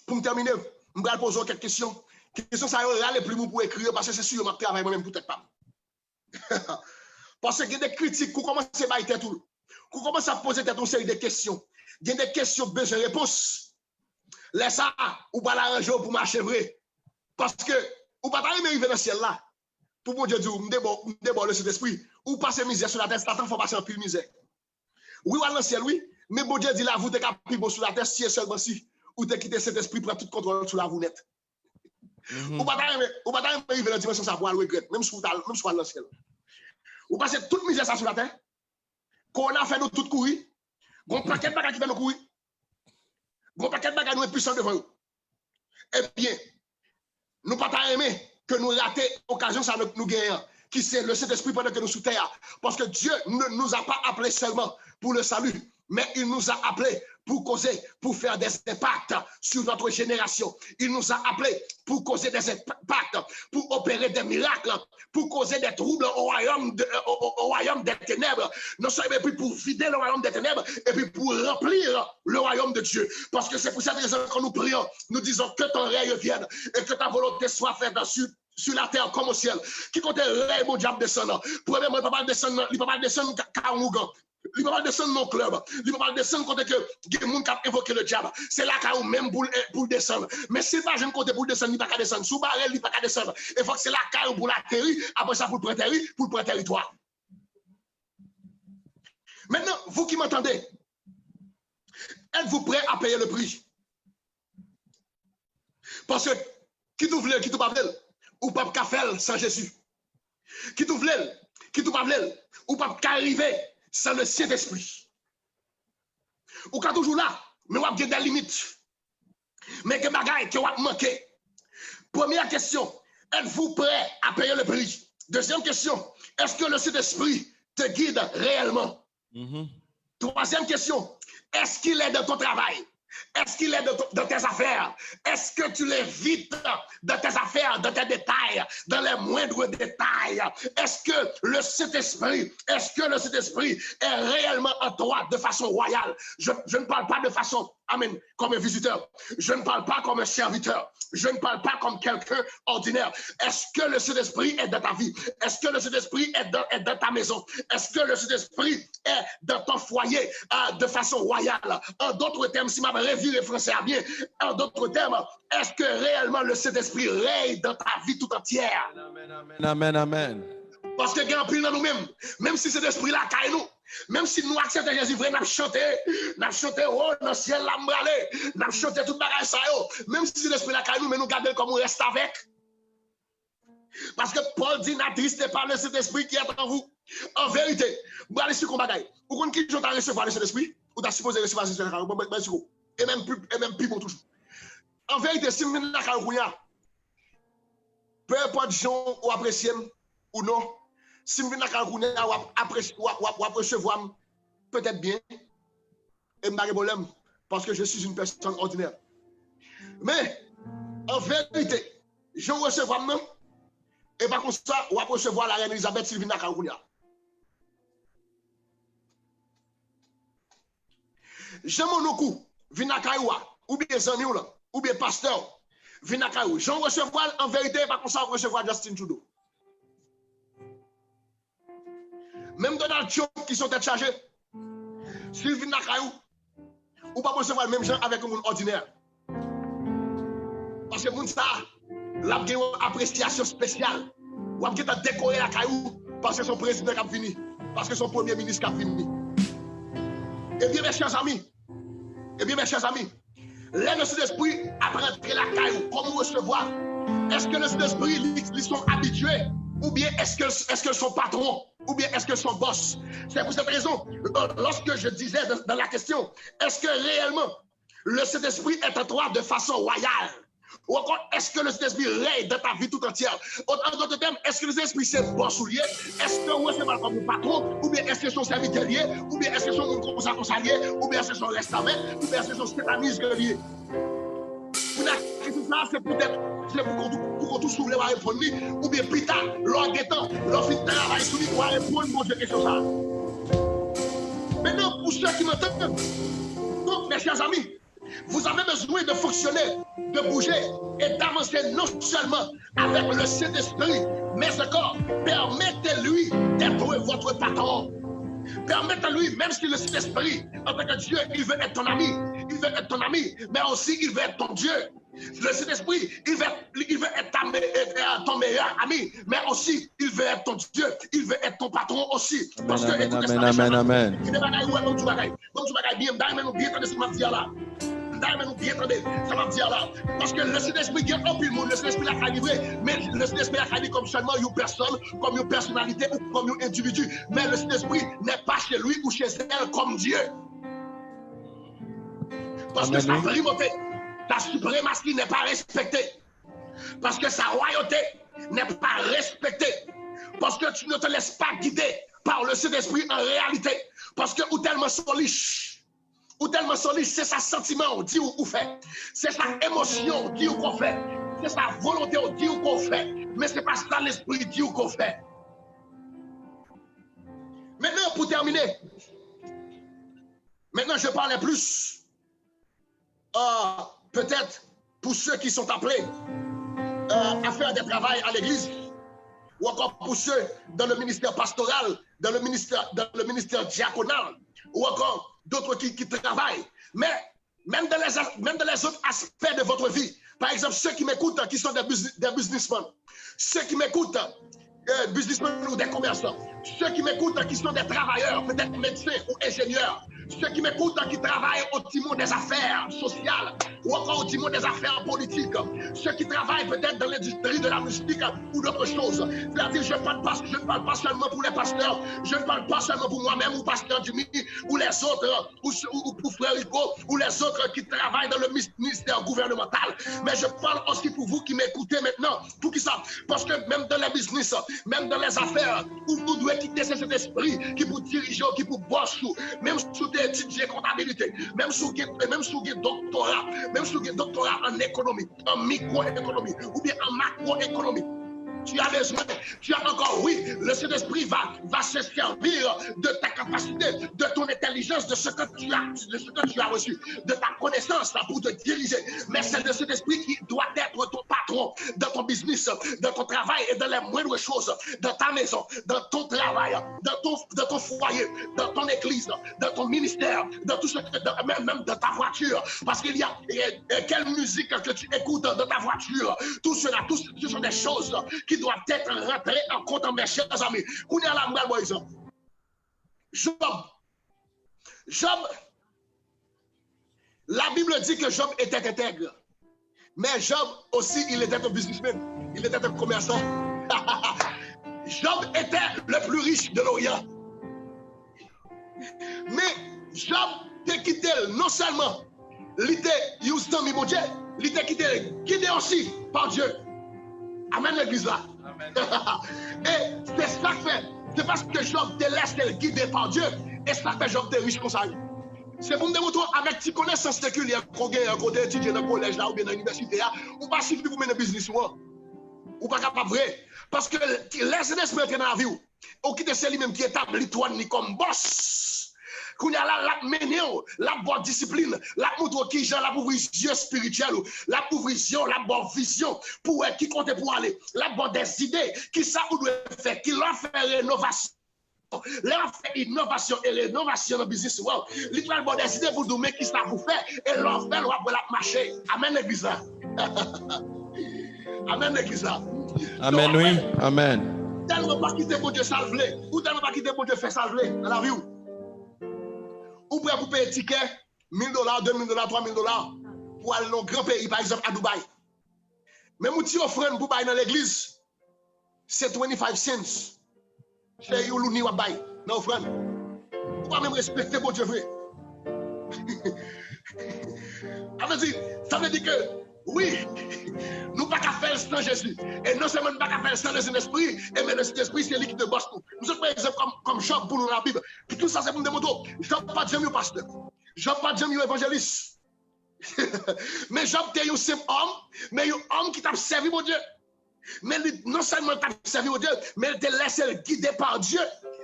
S3: Pour me terminer, je vais poser quelques questions. Questions ça là les plus pour écrire parce que c'est sûr que je travaille moi-même peut-être pas. Parce qu'il y a des critiques qui commencent à bailler tout. Qui commencent à poser une série de questions. Il y a des questions besoin de réponse. Laisse ça ou pas l'arranger pour marcher vrai. Parce que ou pas arriver dans le ciel là. Pour mon Dieu dire me déborde le Saint-Esprit ou passer misère sur la terre, Satan faut passer en pile misère. Oui, dans le ciel oui, mais bon Dieu dit là vous t'es capable sur la terre si seulement si ou t'es quitté cet esprit prend tout contrôle sur la vous net. Ou pas arriver dans la dimension ça pour le regret même si vous dans le ciel. Ou passer toute misère ça sur la terre. Qu'on a fait nous tout courir. Gon paquet de bagages qui fait nous courir. Gon paquet de bagages nous est puissant devant nous. Eh bien, nous pas aimer que nous rater occasion ça nous gagnons. qui c'est le Saint-Esprit pendant que nous sommes sous terre. Parce que Dieu ne nous a pas appelés seulement pour le salut, mais il nous a appelés pour causer, pour faire des impacts sur notre génération. Il nous a appelés pour causer des impacts, pour opérer des miracles, pour causer des troubles au royaume des ténèbres. Non seulement pour vider le royaume des ténèbres, et puis pour remplir le royaume de Dieu. Parce que c'est pour cette raison que nous prions, nous disons que ton règne vienne et que ta volonté soit faite sur la terre comme au ciel. Qui compte le règne, mon diable descendre. Premièrement, il ne peut pas descendre Kaougan. Il ne peut pas descendre mon club. Il ne peut pas descendre côté que les gens qui ont évoqué le diable. C'est là qu'il y a même pour descendre. Mais si pas jeune côté pour descendre, il ne peut pas descendre. Sous barrel, il ne peut pas descendre. Il faut que c'est là qu'il y a pour l'atterrir. Après ça, pour le prendre territoire. Maintenant, vous qui m'entendez, êtes-vous prêts à payer le prix? Parce que qui tout voulait, qui tout pas voulait, ou pas qu'à faire sans Jésus. Qui tout voulait, qui tout pas voulait, ou pas qu'à arriver sans le Saint-Esprit. Ou qu'à toujours là, mais on a des limites. Mais que bagaille que on a manqué. Première question, êtes-vous prêts à payer le prix? Deuxième question, est-ce que le Saint-Esprit te guide réellement? Troisième question, est-ce qu'il est dans ton travail? Est-ce qu'il est dans tes affaires? Est-ce que tu l'évites dans tes affaires, dans tes détails, dans les moindres détails? Est-ce que le Saint-Esprit est réellement en toi de façon royale? Je ne parle pas de façon, amen, comme un visiteur. Je ne parle pas comme un serviteur. Je ne parle pas comme quelqu'un ordinaire. Est-ce que le Saint-Esprit est dans ta vie? Est-ce que le Saint-Esprit est dans ta maison? Est-ce que le Saint-Esprit est dans ton foyer de façon royale? En d'autres termes, si ma revue le français a bien, en d'autres termes, est-ce que réellement le Saint-Esprit règne dans ta vie tout entière?
S1: Amen, amen, amen, amen.
S3: Parce que quand pile dans nous-mêmes, même si cet esprit-là caille nous, même si nous acceptons Jésus vrai, nous chantons, oh, dans le ciel, nous chantons tout bagage ça, même si cet esprit-là caille nous, mais nous gardons comme on reste avec. Parce que Paul dit, n'attristez pas le Saint-Esprit qui est en vous. En vérité, vous allez sur le bagaille. Vous connaissez qui j'entends recevoir le Saint-Esprit? Ou t'as supposé recevoir le Saint-Esprit? Et même plus bon toujours. En vérité, si vous venez dans la caille, peu importe gens ou apprécier ou non, si vous venez dans la caille, ou recevoir peut-être bien, et je n'ai pas de problème, parce que je suis une personne ordinaire. Mais, en vérité, je recevoir même, et par contre ça, ou recevoir la reine Elisabeth si vous venez dans la caille. J'aime mon coup, vin à Kayoua, ou bien Zanioul, ou bien pasteur, vin à Kayoua. J'en recevoir en vérité, pas comme ça, recevoir Justin Trudeau. Même Donald Trump qui sont chargés, s'il vient à Kayoua, ou pas recevoir le même gens avec un monde ordinaire. Parce que le monde ça, là, il y a une appréciation spéciale. Ou il y a décoré la Kayoua parce que son président a fini, parce que son premier ministre a fini. Eh bien, mes chers amis, le Saint-Esprit après entrer la caille, comment recevoir? Est-ce que le Saint-Esprit, ils sont habitués? Ou bien est-ce que son patron? Ou bien est-ce que son boss? C'est pour cette raison, lorsque je disais dans la question, est-ce que réellement le Saint-Esprit est en toi de façon royale? Ou encore, est-ce que le Saint-Esprit règne dans ta vie tout entière? En d'autres termes, est-ce que le Saint-Esprit c'est bon soulier? Est-ce que vous recevez comme un patron? Ou bien est-ce que son serviteur lié? Ou bien est-ce que son conseiller? Ou bien est-ce que son restaurant? Ou bien est-ce que son stétanisme lié? C'est peut-être pour qu'on tout soulever à répondre, ou bien plus tard, l'on guettant, l'on fait travail sur lui pour répondre à cette question. Maintenant, pour ceux qui m'entendent, donc mes chers amis, vous avez besoin de fonctionner, de bouger et d'avancer non seulement avec le Saint-Esprit, mais encore permettez-lui d'être votre patron. Permettez-lui, même si le Saint-Esprit, en tant que Dieu, il veut être ton ami, mais aussi il veut être ton Dieu. Le Saint-Esprit, il veut être ton meilleur ami, mais aussi il veut être ton Dieu, il veut être ton patron aussi. Parce que,
S1: Amen.
S3: Parce que le Saint-Esprit qui est un peu le monde, le Saint-Esprit l'a livré, mais le Saint-Esprit l'a livré comme seulement une personne, comme une personnalité ou comme un individu. Mais le Saint-Esprit n'est pas chez lui ou chez elle comme Dieu. Parce que sa primauté, sa suprématie n'est pas respectée. Parce que sa royauté n'est pas respectée. Parce que tu ne te laisses pas guider par le Saint-Esprit en réalité. Parce que ou tellement soliche. Ou tellement soliche, c'est sa sentiment, dit ou fait. C'est sa émotion, dit ou qu'on fait. C'est sa volonté, dit ou qu'on fait. Mais ce n'est pas ça l'esprit, dit ou qu'on fait. Maintenant, pour terminer, maintenant je parlais plus, peut-être pour ceux qui sont appelés à faire des travails à l'église, ou encore pour ceux dans le ministère pastoral, dans le ministère diaconal, ou encore d'autres qui travaillent. Mais même dans les autres aspects de votre vie, par exemple, ceux qui m'écoutent, qui sont des businessmen, ceux qui m'écoutent, businessmen ou des commerçants, ceux qui m'écoutent, qui sont des travailleurs, peut-être médecins ou ingénieurs, ceux qui m'écoutent, qui travaillent au timon des affaires sociales ou encore au timon des affaires politiques, ceux qui travaillent peut-être dans l'industrie de la musique ou d'autres choses. C'est-à-dire, je ne parle pas seulement pour les pasteurs, je ne parle pas seulement pour moi-même ou pasteur Jimmy ou les autres, ou pour Frère Rico ou les autres qui travaillent dans le ministère gouvernemental, mais je parle aussi pour vous qui m'écoutez maintenant. Pour qui ça? Parce que même dans les business, même dans les affaires, vous devez quitter cet esprit qui vous dirige, qui vous bosse, même sous des études comptabilité, même sous des doctorats, même sous des doctorats en économie, en microéconomie ou bien en macroéconomie. Tu as besoin, tu as encore, oui, le Saint-Esprit va se servir de ta capacité, de ton intelligence, de ce que tu as reçu, de ta connaissance là, pour te diriger. Mais c'est de cet esprit qui doit être ton patron dans ton business, dans ton travail et dans les moindres choses, dans ta maison, dans ton travail, dans ton foyer, dans ton église, dans ton ministère, dans tout ce que, même dans ta voiture. Parce qu'il y a quelle musique que tu écoutes dans ta voiture. Tout cela, ce sont des choses qui doivent être rentrées en compte, mes chers amis. Job, la Bible dit que Job était intègre. Mais Job aussi, il était un businessman. Il était un commerçant. Job était le plus riche de l'Orient. Mais Job t'a quitté non seulement, il était Houston, il était quitté aussi par Dieu. Amen, l'église là. Et c'est ça que fait. C'est parce que Job te laisse guider par Dieu. Et ça fait Job te riche comme ça. C'est pour me démontrer avec tes connaissances séculières qu'on a côté étudier dans le collège là ou bien dans l'université là, ou pas suffire pour mener business ou pas capable vrai. Parce que laisse l'esprit dans la vie ou qui te c'est lui-même qui établit toi ni comme boss. Qu'on y a là, la mener, la bonne discipline, la montre qui j'ai la vision spirituelle, la vision, la bonne vision pour qui compte pour aller, la bonne des idées, qui ça vous doit faire, qui leur fait rénovation. Leur fait innovation et rénovation dans le business. Littéralement des idées pour nous, mais qui ça vous fait, et leur fait, leur pour la marcher. Amen, l'église. Amen, l'église.
S1: Amen, donc, oui. Amen.
S3: Tellement pas quitter pour Dieu salver, ou tellement pas quitter pour Dieu faire salver dans la vie. Ou prêt pour payer ticket, $1,000, $2,000, $3,000 pour aller dans un grand pays, par exemple à Dubaï. Mais mon petit offrande pour aller dans l'église, c'est 25 cents. C'est Yolouni ou Baï, dans l'offrande. Ou pas même respecter mon Dieu vrai. Ça veut dire que, oui, nous ne pouvons pas faire sans Jésus. Et non seulement nous ne pouvons pas faire sans le Saint-Esprit, mais le Saint-Esprit, c'est lui qui te bosse nous. Nous sommes par exemple comme Job pour nous dans la Bible. Puis tout ça, c'est pour nous démontrer. Job pas de jamais pasteur. Job pas de jamais évangéliste. Mais Job était un simple homme, mais un homme qui t'a servi mon Dieu. Mais non seulement t'a servi mon Dieu, mais il t'a laissé guider par Dieu.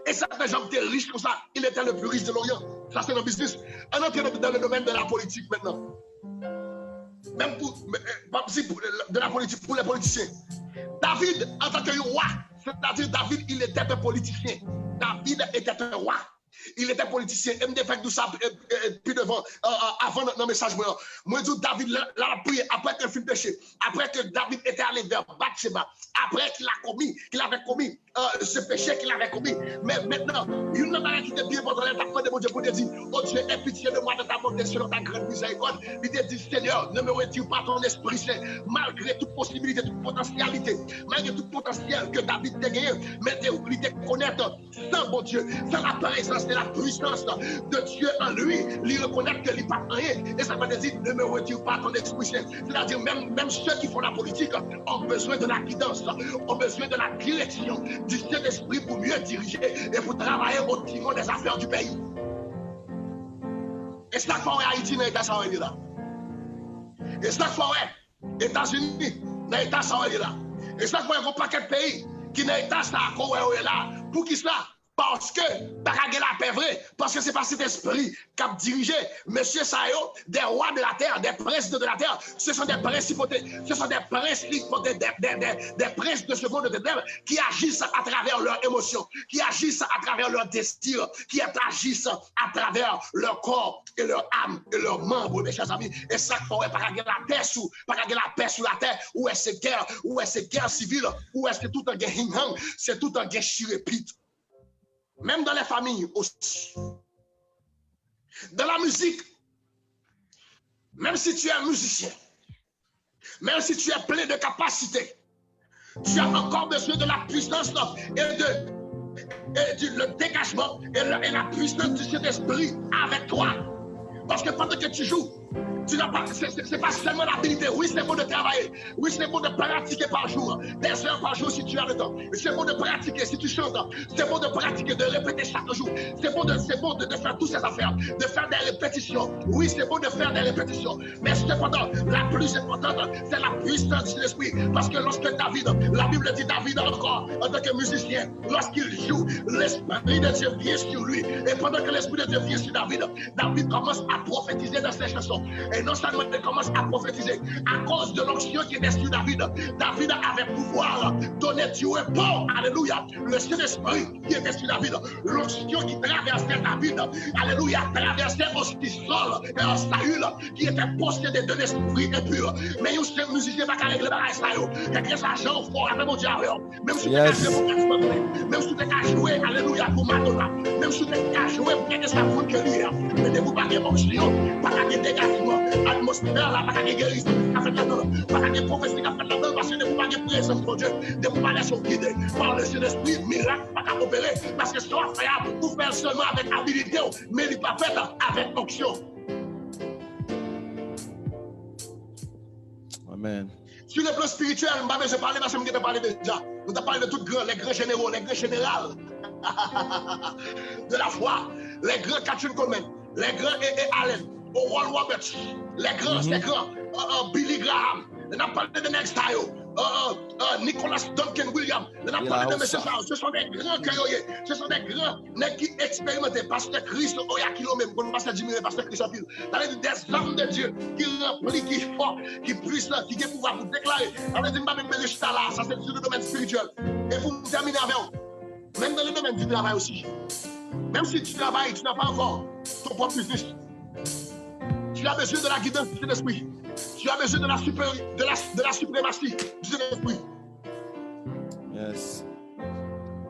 S3: Et ça fait Job était riche comme ça. Il était le plus riche de l'Orient. Ça, c'est dans le business. On entre dans le domaine de la politique maintenant. Même de la politique pour les politiciens. David, en tant que roi, c'est-à-dire David, il était un politicien. David était un roi. Il était politicien. Et me fait tout ça puis devant, avant notre message. Moi, je dis David l'a prié après qu'il fut péché. Après que David était allé vers Bathsheba. Après qu'il avait commis ce péché qu'il avait commis. Mais maintenant, il n'a pas quitté bien pendant la fin de mon Dieu pour dire, oh Dieu, aie pitié de moi de ta bonté selon ta grande miséricorde. Il te dit, Seigneur, ne me retire pas ton esprit saint, malgré toute possibilité, toute potentialité, malgré tout potentiel que David t'a gagné, mais il te connaître sans bon Dieu, sans la présence et la puissance de Dieu en lui, lui reconnaître que lui pas rien. Et ça veut dire, ne me retire pas ton esprit saint. C'est-à-dire, même ceux qui font la politique ont besoin de la guidance, ont besoin de la direction du Saint-Esprit pour mieux diriger et pour travailler au timon des affaires du pays. Et c'est ça qu'il faut Haïti dans l'État sans là. Et c'est ça qu'il faut États-Unis dans l'État sans là. Et c'est ça qu'il faut un paquet de pays qui dans l'État sans là. Pour qui cela? Parce que, par la paix vrai, parce que c'est pas cet esprit qui a dirigé, monsieur Sayo, des rois de la terre, des princes de la terre, ce sont des principautés, ce sont des principautés, des princes de ce monde de ténèbres qui agissent à travers leurs émotions, qui agissent à travers leurs désirs, qui agissent à travers leur corps et leur âme et leurs membres, mes chers amis. Et ça, pour la paix sous la terre, où est-ce guerre, où est-ce guerre civile, où est-ce que tout un guerre c'est tout un guerre chirépite. Même dans les familles aussi. Dans la musique, même si tu es musicien, même si tu es plein de capacités, tu as encore besoin de la puissance et le dégagement et la puissance du Saint-Esprit avec toi. Parce que pendant que tu joues, tu n'as pas, c'est pas seulement l'habilité. Oui, c'est bon de travailler. Oui, c'est bon de pratiquer par jour. Des heures par jour si tu as le temps. C'est bon de pratiquer si tu chantes. C'est bon de pratiquer, de répéter chaque jour. C'est bon de faire toutes ces affaires. De faire des répétitions. Oui, c'est bon de faire des répétitions. Mais cependant, la plus importante, c'est la puissance de l'esprit. Parce que lorsque David, la Bible dit David encore, en tant que musicien, lorsqu'il joue, l'esprit de Dieu vient sur lui. Et pendant que l'esprit de Dieu vient sur David, David commence à prophétiser dans ses chansons. Et non seulement il commence à prophétiser, à cause de l'onction qui est sur David, David avait pouvoir donner Dieu un bon, alléluia, le Saint-Esprit qui était sur David, l'onction qui traversait David, alléluia, traversait aussi Saul et Saül, qui était possédé de l'esprit impur. Mais il y a un musicien qui a réglé la Saül, il y a des agents forts, même si tu as joué, alléluia, pour Madonna, même si tu as joué pour que ça fout que lui, mais ne vous pas de onction, pas de dégagement. Atmosphère là, pas de guérison, pas de prophétie, pas de parce que ne vous pas de présence de Dieu, ne vous pas laisser guider par le Saint-Esprit, miracle, pas qu'à opérer, parce que ce soit fait pour faire seulement avec habilité, mais il n'est pas fait avec onction.
S1: Amen.
S3: Sur le plan spirituel, je parlais parce que je t'ai parlé déjà. Nous t'ai parlé de tous les grands généraux, les grands généraux de la foi, les grands Catherine Coleman, les grands Allen. Oral Roberts, les grands, Billy Graham, on a parlé de Next Style, Nicholas Duncan Williams, on a parlé de M. Charles. Ce sont des grands cailloyers, ce sont des grands qui expérimentent. Pasteur Christ, Oyakilo même, comme Pasteur Jimmy, Pasteur Christ Apil. Des hommes de Dieu qui remplissent, qui font, qui puissent, qui ont pouvoir pour déclarer. On a dit, même là, ça c'est sur le domaine spirituel. Et pour terminer avec vous, même dans le domaine du travail aussi, même si tu travailles, tu n'as pas encore ton propre business. Tu as besoin de la guidance du Saint-Esprit. Tu as besoin de la suprématie du Saint-Esprit.
S1: Yes.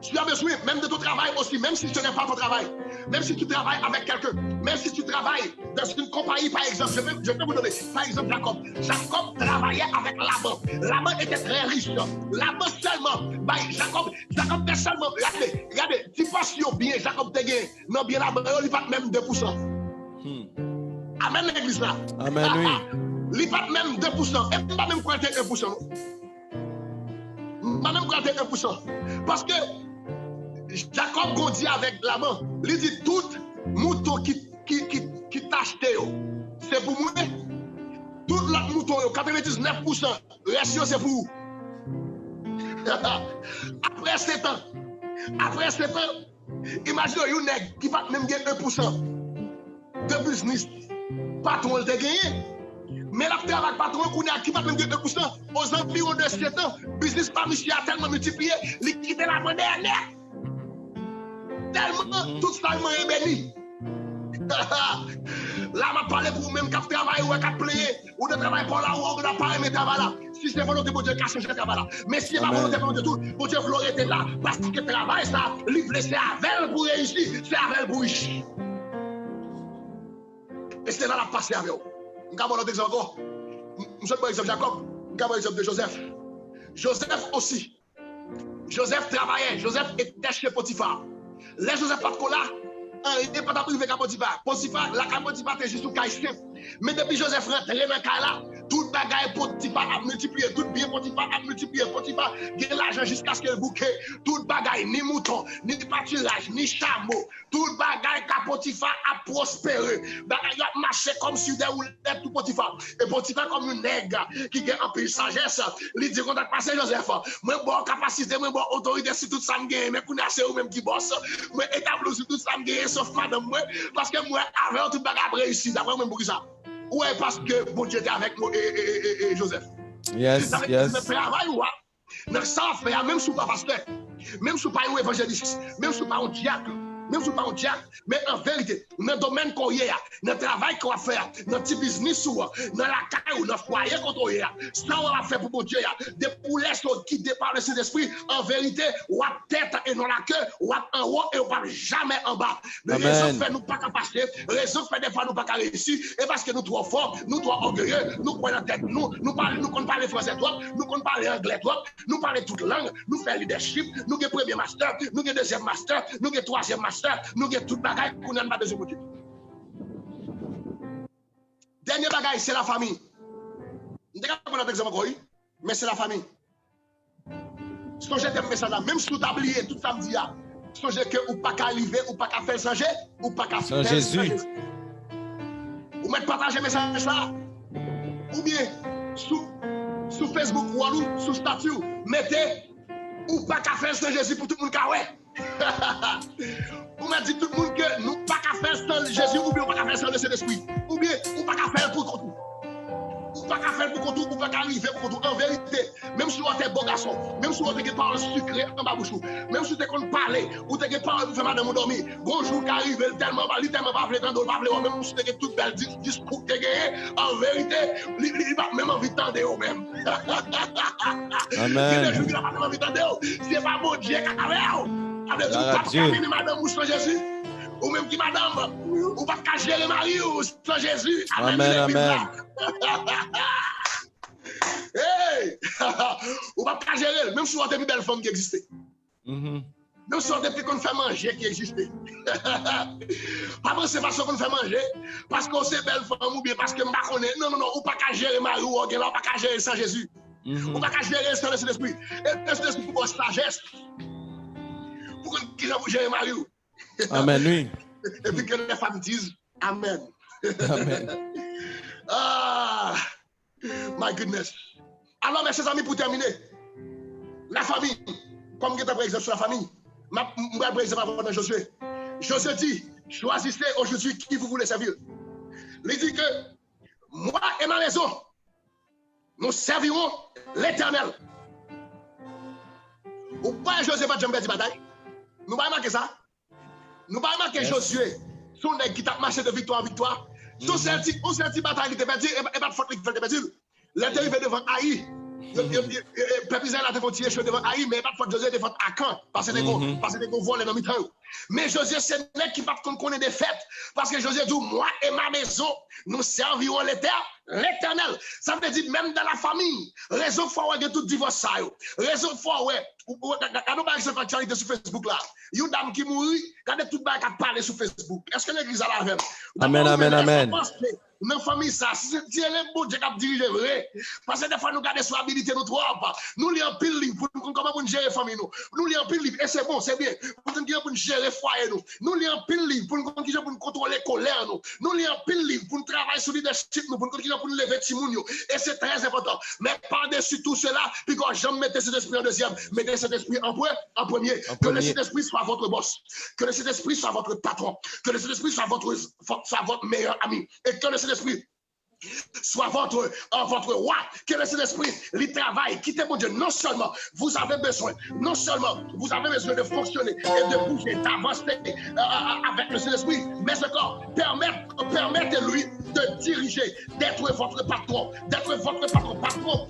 S3: Tu as besoin même de ton travail aussi, même si ce n'est pas ton travail. Même si tu travailles avec quelqu'un. Même si tu travailles dans une compagnie, par exemple. Je peux vous donner, par exemple, Jacob. Jacob travaillait avec Laban. Laban était très riche. Laban seulement. Jacob était seulement. Regardez, tu penses bien, Jacob te gagne. Non, bien Laban, il n'y a pas même 2%. Amen l'église là.
S1: Amen, oui.
S3: Il n'y a pas même 2%. Et pas même compter 1%. Pas même compter 1%. Parce que Jacob grandit avec Laban. Il dit tout mouton qui t'a acheté, c'est pour moi. Tout l'autre mouton, 99%, reste c'est pour vous. Après 7 ans, imaginez un nègre qui va même gagner 1% de business. Patron le gagné. Mais la travail patron qui va même gagner 2%, aux environs de 7 ans, business par monsieur a tellement multiplié, il quitte la main dernière. Tellement, tout ça est béni. Là, m'a parlé pour vous-même qui travaille ou qui plaît, ou de travail pour là, ou on n'a pas aimé travail là. Si c'est volonté pour Dieu, qui a changé le travail là. Mais si c'est pas volonté pour Dieu, pour Dieu, vous l'aurez été là. Parce que le travail, ça, livre, c'est avec pour réussir, c'est avec pour riche. Et c'est là la passé avec vous. Je vais vous donner encore. Je vais vous exemple Jacob. Je vais vous exemple de Joseph. Joseph aussi. Joseph travaillait. Joseph était chez Potiphar. Les Joseph pas là. Il n'est pas privé qu'à Potiphar. Potiphar, la Potiphar est juste au cas simple. Mais depuis Joseph rentre dans le cas là, tout bagaille Potiphar a multiplié, tout bien Potiphar a multiplié. Potiphar gagne l'argent jusqu'à ce qu'il bouquet. Tout bagaille, ni mouton, ni pâturage, ni chameau. Tout bagaille qu'à Potiphar a prospéré. Bagaille a marché comme sur des roulettes tout Potiphar. Et Potiphar comme un nègre qui gagne un peu de sagesse. Il dit qu'on a passé Joseph. Moi, bon capacité, moi, bon autorité sur tout ça me gagne. Mais qu'on a c'est eux-mêmes qui bossent. Moi, établi sur tout ça me gagne. Sauf madame moi, parce que moi, avant tout bagage réussi, d'après moi, pour ça. Ouais, parce que bon Dieu était avec moi et Joseph.
S1: Yes, yes.
S3: Mais travail, ouais. Ça fait, même si vous pas pasteur, même si vous pas un évangéliste, même si vous pas un diacre, même si vous pas un diacre, mais en vérité, dans le domaine qu'on y a, dans le travail qu'on va faire, dans le petit business, dans la caille ou dans le foyer qu'on y a, ça on va faire pour bon Dieu, des poulets sont guidés par le Saint-Esprit, en vérité, ou à tête et non la queue, ou à en haut et on parle jamais en bas. Mais raison fait nous pas qu'à passer, raison fait des fois nous pas qu'à réussir, et parce que nous trop forts, nous trop orgueilleux, nous croyons en tête, nous qu'on parle français trop, nous qu'on parle anglais trop, nous parlons toute langue, nous faisons leadership, nous avons premier master, nous avons deuxième master, nous avons troisième master. Nous avons tout bagaille pour nous pas besoin de dernier bagaille, c'est la famille. Je ne sais pas comment exemple encore, mais c'est la famille. Songez que message là, même si vous avez oublié tout samedi, songez que vous pas qu'à arriver, ou pas qu'à faire changer, ou pas qu'à faire
S1: Jésus.
S3: Vous mettez partager le message là, ou bien sur Facebook ou sur statut, mettez ou pas qu'à faire sans Jésus pour tout le monde. Vous m'avez dit tout le monde que nous pas qu'à faire sans Jésus ou bien pas qu'à faire sans le Saint-Esprit. Ou bien ou pas qu'à faire pour contour. Ou pas qu'à faire pour contour, ou pas qu'à arriver pour contour. En vérité, même si vous êtes bon garçon, même si vous avez des paroles sucrées en bas bouche, même si vous avez parlé, ou vous avez des paroles pour faire madame dormir, bonjour qui arrive tellement pas, tellement pas, tellement pas, même si vous avez toute belle discours que gagné, en vérité, il va même envie de tendre même.
S1: Amen.
S3: C'est pas bon Dieu qui a fait. Madame ou sans Jésus, ou même qui madame, ou pas qu'à gérer Marie ou sans Jésus.
S1: Amen, amen.
S3: Hey! Ou pas qu'à gérer, même si on a des belles femmes qui existaient. Même si on a des petits qu'on fait manger qui existaient. Pas penser parce qu'on fait manger, parce qu'on sait belle femme ou bien parce que je connais. Non, ou pas qu'à gérer Marie ou pas qu'à gérer sans Jésus. Ou pas qu'à gérer sans le Saint-Esprit. Et le Saint-Esprit pour sagesse. Pour que vous gérez Marie.
S1: Amen, oui.
S3: Et puis que les femmes disent Amen.
S1: Amen.
S3: Ah, my goodness. Alors, mes chers amis, pour terminer, la famille, comme je par exemple sur la famille, je vais par exemple avant de Josué. Josué dit, choisissez aujourd'hui qui vous voulez servir. Il dit que moi et ma maison, nous servirons l'Éternel. Ou pas Josué va jamais dire bataille. Nous ne pas marquer ça. Nous ne pas marquer Josué. Son nègre qui t'a marché de victoire en victoire. Son certi bataille qui était perdu et pas de faute qui fait perdu. L'intérieur devant Haï. Peuple Israël a défendu devant Haï, mais pas de faute Josué devant Akan. Parce que des gros volés dans le mitraille. Mais Josué, c'est nègre qui va connaître des fêtes. Parce que Josué dit, moi et ma maison, nous servirons l'Éternel. Ça veut dire, même dans la famille, raison fois de tout divorce ça. Raison fois, ouais. Regardez par exemple l'actualité sur Facebook là. Une dame qui mourit, regardez tout le monde qui parle sur Facebook. Est-ce que l'église a la veine?
S1: Amen, amen, amen.
S3: Dans la famille, ça, si c'est un bon Dieu qui a dirigé vrai, parce que des fois nous gardons sur habilité nous trois pas. Nous lisons pile livre pour nous comment nous gérer la famille nous. Nous lisons pile livre et c'est bon, c'est bien. Pour nous gérer le foyer nous. Nous lisons pile livre pour nous contrôler la colère nous. Nous lisons pile livre pour nous travailler sur le leadership nous, pour nous lever Timoun nous. Et c'est très important. Mais par-dessus tout cela, puis quand jamais mettez cet esprit en deuxième, mettez cet esprit en premier. Que le Saint-Esprit soit votre boss. Que le Saint-Esprit soit votre patron. Que le Saint-Esprit soit votre meilleur ami. Et que le Saint-Esprit soit votre roi, que le Saint-Esprit, il travaille, quittez mon Dieu. Non seulement vous avez besoin de fonctionner et de bouger, d'avancer avec le Saint-Esprit, mais encore permettez-lui de diriger, d'être votre patron, patron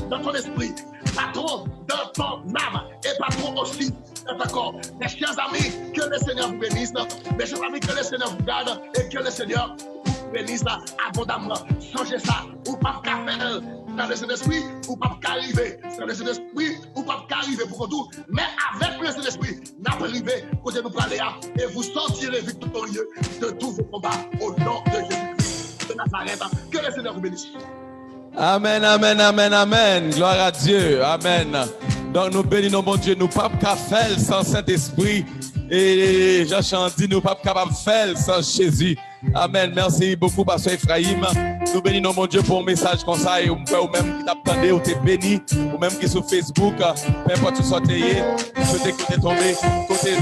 S3: dans ton esprit, patron dans ton âme et patron aussi dans ton corps. Mes chers amis, que le Seigneur vous bénisse, mes chers amis, que le Seigneur vous garde et que le Seigneur bénisse abondamment. Songez ça, ou pas qu'à faire Dans le Saint-Esprit, ou pas qu'arriver. Dans le Saint-Esprit, ou pas qu'arriver pour tout. Mais avec le Saint-Esprit, n'a pas arrivé, côté nous parler et vous sortirez victorieux de tous vos combats au nom de Jésus-Christ de Nazareth. Que le Seigneur vous bénisse.
S1: Amen, amen, amen, amen. Gloire à Dieu. Amen. Donc nous bénissons mon Dieu. Nous ne pouvons pas faire sans Saint-Esprit. Et Jean dit, nous ne pouvons pas capable faire sans Jésus. Amen. Merci beaucoup, Pasteur Ephraim. Nous bénissons mon Dieu pour un message comme ça. Et ou même qui t'attendait, ou t'es béni, ou même qui est sur Facebook, peu importe où sortez, souhaitez que t'es tombé, côté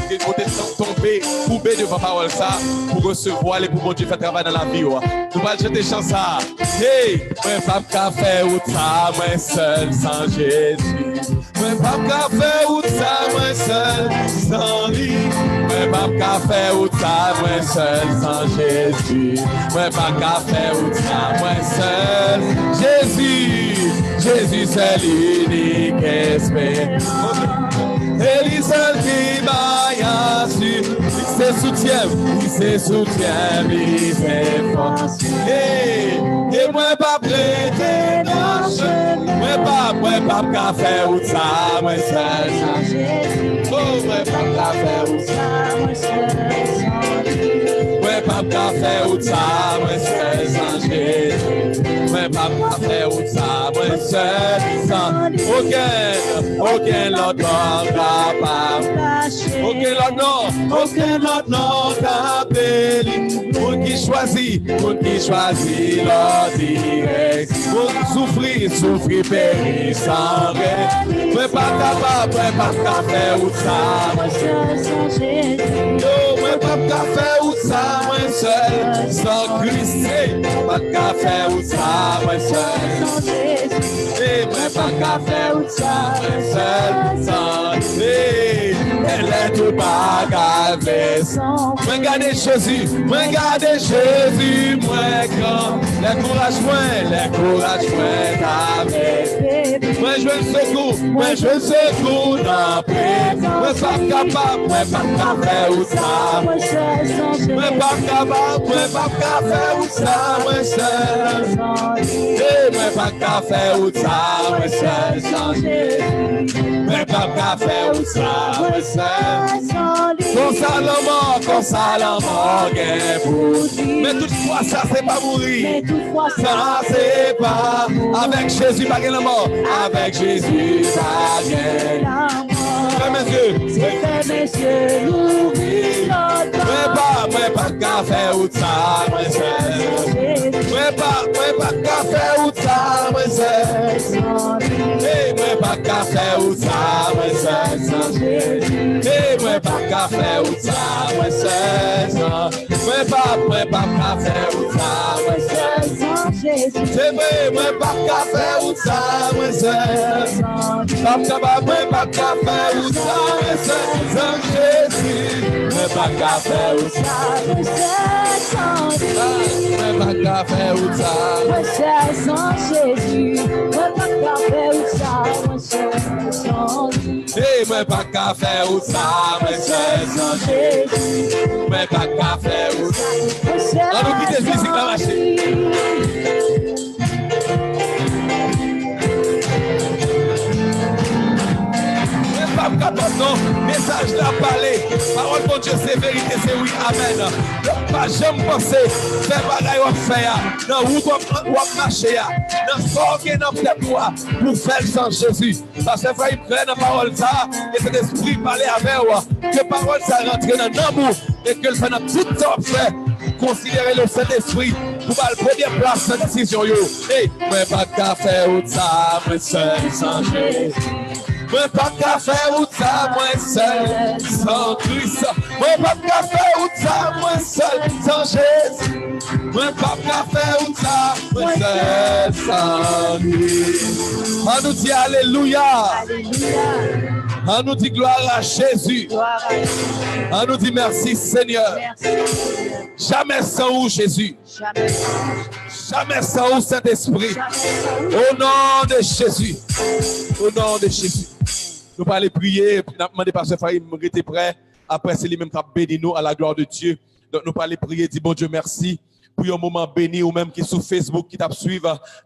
S1: tombé, courbé devant la parole ça, pour recevoir et pour mon Dieu faire travail dans la vie. Nous allons chanter chant ça. Hey, moi pas qu'à faire ou ça, moi seul sans Jésus. Moi pas qu'à faire ou ça, moi seul sans lui. Moi pas qu'à faire ou ça, moi seul sans Jésus. Moi pas qu'à faire ou ça, moi seul. Jésus c'est l'unique espérance. Et lui seul qui m'a assuré, il se soutient, il se force. Et moi pas prêter dans moi pas qu'à faire ou ça, moi seul sans Jésus. Oh, moi pas qu'à faire ou ça, moi seul sans Jésus. Moi pas qu'à faire ou ça, moi seul sans Jésus. Moi pas qu'à faire ou ça, moi seul sans aucun autre capable. Aucun autre nom t'appelle. Pour qui choisit leur direct. Pour souffrir, périr sans règle. Moi pas capable, moi pas qu'à faire ou ça, moi seul sans Jésus. Moi pas qu'à faire ou ça, moi seul sans Christ. Pas qu'à faire ou ça, moi seul sans Jésus. Moi pas qu'à faire ou ça, moi seul sans Jésus. Elle est tout bagarre. Moi garder Jésus, moi grand. Les courage, t'avais. Moi je veux secours dans paix. Moi pas capable, moi pas qu'à faire ou ça. Moi pas capable, moi pas qu'à faire ou ça, moi seul. Moi pas qu'à faire ou ça, moi seul sans Jésus. Moi pas qu'à faire ou ça, moi seul. Console-moi, gain pour dire. Mais toutefois, ça c'est pas mourir. Ça c'est pas. Avec Jésus, pas gain la mort. Avec Jésus, pas gain la mort. Fermez mes yeux, l'ouvrir l'autre. Moi pas qu'à faire ou ça, moi seul. Moi pas qu'à faire ou ça, moi seul. Moi pas qu'à faire ou ça, moi seul sans Jésus. Moi pas qu'à faire ou ça, moi seul sans. Moi pas qu'à faire ou ça, moi seul sans Jésus. C'est vrai, moi pas qu'à faire ou ça, moi seul. Moi pas qu'à faire ou ça, moi seul sans Jésus. Moi pas qu'à faire ou ça, moi seul sans Jésus. Moi pas qu'à faire ou ça, moi seul sans Jésus. Moi pas qu'à faire ou ça, moi seul sans Jésus. Moi pas qu'à faire ou ça, moi seul sans Jésus. Moi pas qu'à faire ou ça. On nous quitte musique dans la chaîne. Non, message là parler. Parole de Dieu, c'est vérité, c'est oui, amen. Donc, pas jamais penser, faire bagaille ou faire. Non, où marcher, non, sortir dans le toi pour faire sans Jésus. Parce que frère, il prend la parole ça, et cet esprit parler avec moi. Que parole ça rentre dans l'amour, et que le fait dans tout ça fait. Considérez le Saint-Esprit pour la première place de décision. Hey, moi pas qu'à faire ou ça, moi seul sans Jésus. Moi pas qu'à faire ou ça, moi seul sans Christ. Moi pas qu'à faire ou ça, moi seul sans Jésus. Moi pas qu'à faire ou ça, moi seul sans lui. On nous dit alléluia. On nous dit gloire à Jésus. On nous dit merci Seigneur. Jamais sans vous Jésus. Jamais sans vous Saint-Esprit. Au nom de Jésus. Au nom de Jésus. Nous allons aller prier. Nous allons demander Pasteur Faïm de rester prêt. Après, c'est lui-même qui a béni nous à la gloire de Dieu. Donc, nous allons aller prier. Dis bon Dieu merci. pour un moment béni, ou même qui sur Facebook, qui t'a suivi,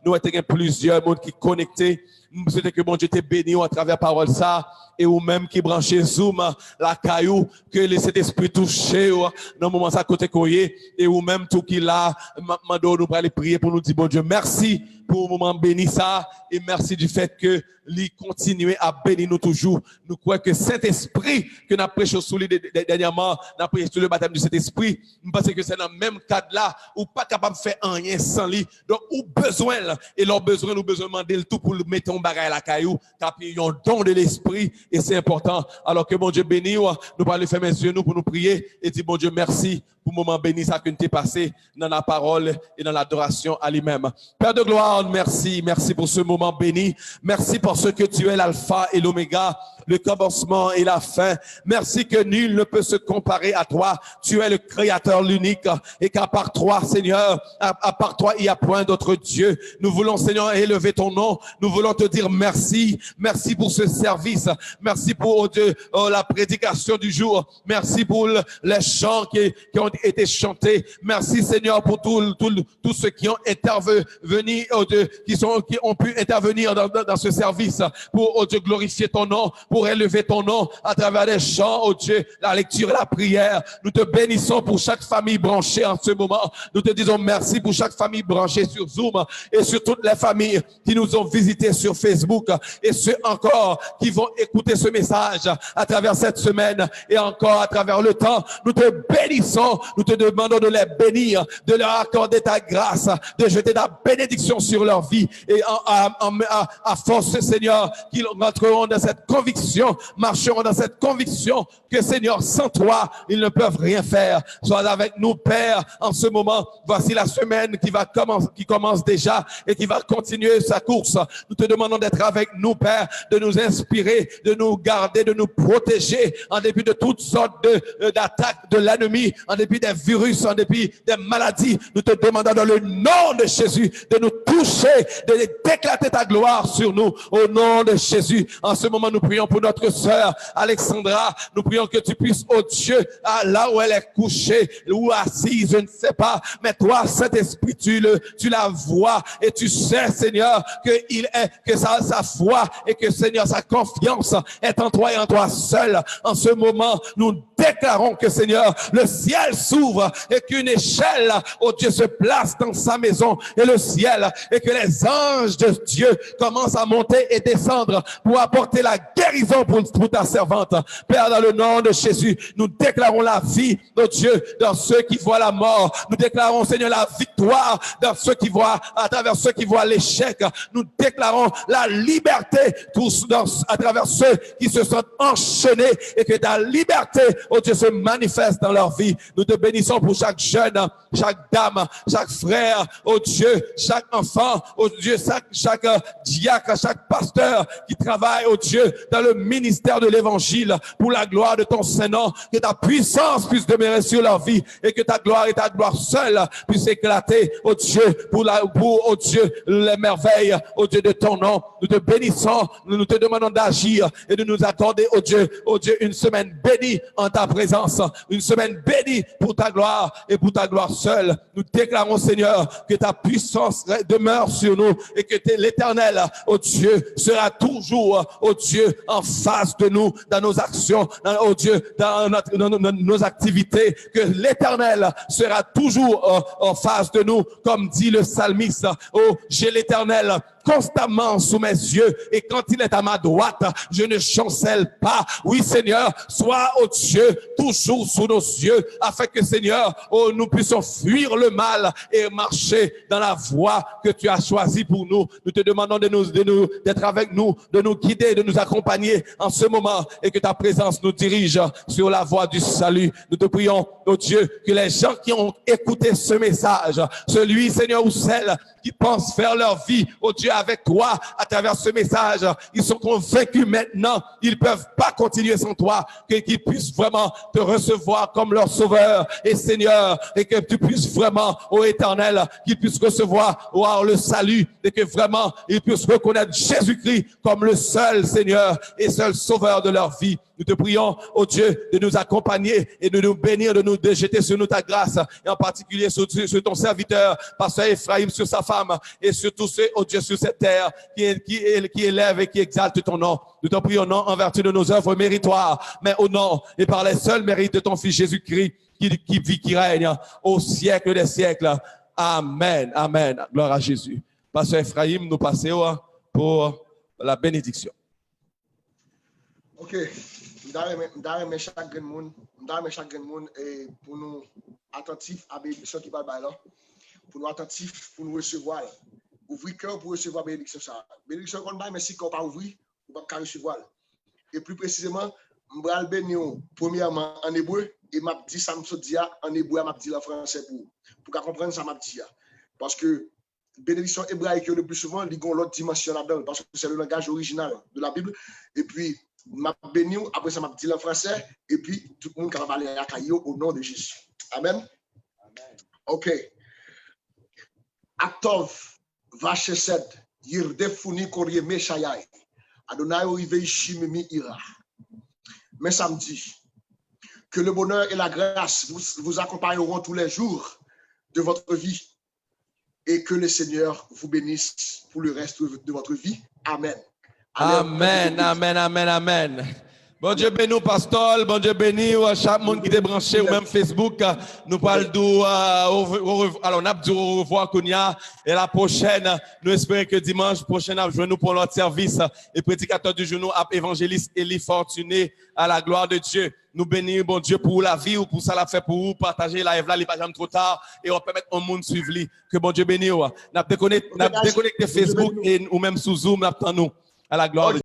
S1: nous avons plusieurs monde qui connectés. Nous souhaitons que bon Dieu te bénisse à travers la parole ça, et ou même qui branche Zoom, la caillou, que le Saint-Esprit touche dans le moment ça côté coyer, et ou même tout qui là, nous pour aller prier pour nous dire bon Dieu, merci pour le moment béni ça, et merci du fait que lui continuer à bénir nous toujours. Nous croyons que Saint-Esprit que nous avons prêché sous lui dernièrement, nous avons prêché sur le baptême du Saint-Esprit, nous pensons que c'est dans le même cadre là, ou pas capable de faire rien sans lui. Donc, ou besoin, et leur besoin, nous besoin de demander le tout pour le mettre en bagaille à la caillou, car ils ont don de l'Esprit, et c'est important. Alors que bon Dieu béni, nous allons fermer les yeux nous pour nous prier, et dire bon Dieu merci pour le moment béni ça que nous t'es passé dans la parole et dans l'adoration à lui-même. Père de gloire, merci, merci pour ce moment béni. Merci parce que tu es l'alpha et l'oméga, le commencement et la fin. Merci que nul ne peut se comparer à toi. Tu es le créateur l'unique et qu'à part toi, Seigneur, à part toi, il n'y a point d'autre Dieu. Nous voulons, Seigneur, élever ton nom. Nous voulons te dire merci. Merci pour ce service. Merci pour Dieu, la prédication du jour. Merci pour les chants qui ont été chantés. Merci, Seigneur, pour tous ceux qui ont intervenu, qui ont pu intervenir dans ce service pour, oh Dieu, glorifier ton nom, pour élever ton nom à travers les chants, oh Dieu, la lecture et la prière. Nous te bénissons pour chaque famille branchée en ce moment. Nous te disons merci pour chaque famille branchée sur Zoom et sur toutes les familles qui nous ont visités sur Facebook et ceux encore qui vont écouter ce message à travers cette semaine et encore à travers le temps. Nous te bénissons, nous te demandons de les bénir, de leur accorder ta grâce, de jeter ta bénédiction sur leur vie et à force, Seigneur, qu'ils rentreront dans cette conviction, marcheront dans cette conviction que, Seigneur, sans toi, ils ne peuvent rien faire. Sois avec nous, Père, en ce moment. Voici la semaine qui commence déjà et qui va continuer sa course. Nous te demandons d'être avec nous, Père, de nous inspirer, de nous garder, de nous protéger en dépit de toutes sortes d'attaques de l'ennemi, en dépit des virus, en dépit des maladies. Nous te demandons dans le nom de Jésus de nous toucher, de d'éclater ta gloire sur nous au nom de Jésus. En ce moment, nous prions pour notre sœur Alexandra. Nous prions que tu puisses, oh Dieu, là où elle est couchée ou assise, je ne sais pas, mais toi, Saint-Esprit, tu la vois et tu sais, Seigneur, que sa foi et que, Seigneur, sa confiance est en toi et en toi seul. En ce moment, nous déclarons que, Seigneur, le ciel s'ouvre et qu'une échelle, oh Dieu, se place dans sa maison et le ciel, et que les anges de Dieu commencent à monter et descendre pour apporter la guérison pour ta servante. Père, dans le nom de Jésus, nous déclarons la vie, oh Dieu, dans ceux qui voient la mort. Nous déclarons, Seigneur, la victoire dans ceux qui voient, à travers ceux qui voient l'échec. Nous déclarons la liberté tous à travers ceux qui se sont enchaînés et que ta liberté, oh Dieu, se manifeste dans leur vie. Nous te bénissons pour chaque jeune, chaque dame, chaque frère, oh Dieu, chaque enfant, oh Dieu, chaque diacre, chaque pasteur qui travaille, oh Dieu, dans le ministère de l'évangile pour la gloire de ton Saint-Nom, que ta puissance puisse demeurer sur leur vie et que ta gloire et ta gloire seule puisse éclater, oh Dieu, pour oh Dieu, les merveilles, oh Dieu, de ton nom. Nous te bénissons, nous te demandons d'agir et de nous accorder, oh Dieu, une semaine bénie en ta présence, une semaine bénie pour ta gloire et pour ta gloire seule. Nous déclarons, Seigneur, que ta puissance demeure sur nous et que l'Éternel, oh Dieu, sera toujours, oh Dieu, en face de nous, dans nos actions, oh Dieu, dans nos activités, que l'Éternel sera toujours en face de nous, comme dit le psalmiste. Oh, j'ai l'Éternel constamment sous mes yeux et quand il est à ma droite, je ne chancelle pas. Oui, Seigneur, sois, oh Dieu, toujours sous nos yeux afin que, Seigneur, oh, nous puissions fuir le mal et marcher dans la voie que tu as choisie pour nous. Nous te demandons d'être avec nous, de nous guider, de nous accompagner en ce moment et que ta présence nous dirige sur la voie du salut. Nous te prions, oh Dieu, que les gens qui ont écouté ce message, celui, Seigneur, ou celle qui pensent faire leur vie, oh Dieu, avec toi à travers ce message. Ils sont convaincus maintenant, ils ne peuvent pas continuer sans toi, qu'ils puissent vraiment te recevoir comme leur sauveur et Seigneur, et que tu puisses vraiment, ô Éternel, qu'ils puissent recevoir le salut, et que vraiment ils puissent reconnaître Jésus-Christ comme le seul Seigneur et seul sauveur de leur vie. Nous te prions, oh Dieu, de nous accompagner et de nous bénir, de nous déjeter sur nous ta grâce, et en particulier sur ton serviteur, pasteur Ephraim, sur sa femme, et sur tous ceux, oh Dieu, sur cette terre, qui élève et qui exalte ton nom. Nous te prions, non, en vertu de nos œuvres méritoires, mais au nom et par les seuls mérites de ton Fils Jésus-Christ, qui vit, qui règne au siècle des siècles. Amen, amen. Gloire à Jésus. Pasteur Ephraim, nous passons pour la bénédiction.
S3: Ok. M'dare chaque monde et pour nous attentifs à la bénédiction qui va là, pour nous attentifs pour nous recevoir. Ouvrir cœur pour recevoir la bénédiction ça. Bénédiction qu'on va mais si qu'on pas ouvrir, on va pas recevoir. Et plus précisément, m'bral bénir premièrement en hébreu et m'a dit ça me dit en hébreu m'a dit en français pour comprendre ça m'a dit. Parce que bénédiction hébraïque le plus souvent il y a l'autre dimension là-dedans parce que c'est le langage original de la Bible et puis m'a béni, après ça m'a dit en français, et puis tout le monde va parler à Kayo au nom de Jésus. Amen. Amen. Ok. Actov, Vachesed, Yirdefuni Korye Meshayai, Adonai Orive Shimimi Ira. Mais samedi, que le bonheur et la grâce vous accompagneront tous les jours de votre vie et que le Seigneur vous bénisse pour le reste de votre vie. Amen.
S1: Amen, amen, amen, amen. Bon Dieu béni, pasteur, bon Dieu béni, chaque monde qui est branché ou même Facebook, nous parlons alors on a dit au revoir Kounia et la prochaine, nous espérons que dimanche prochain, nous nous pour notre service et prédicateur du jour, évangéliste Élie Fortuné à la gloire de Dieu. Nous bénissons, bon Dieu, pour la vie ou pour ça l'a fait pour vous, partager la live là, il n'est pas jamais trop tard et on permet au monde suivre lui. Que bon Dieu bénisse. Nous déconnecté Facebook et ou même sous Zoom, nous à la gloire de Dieu.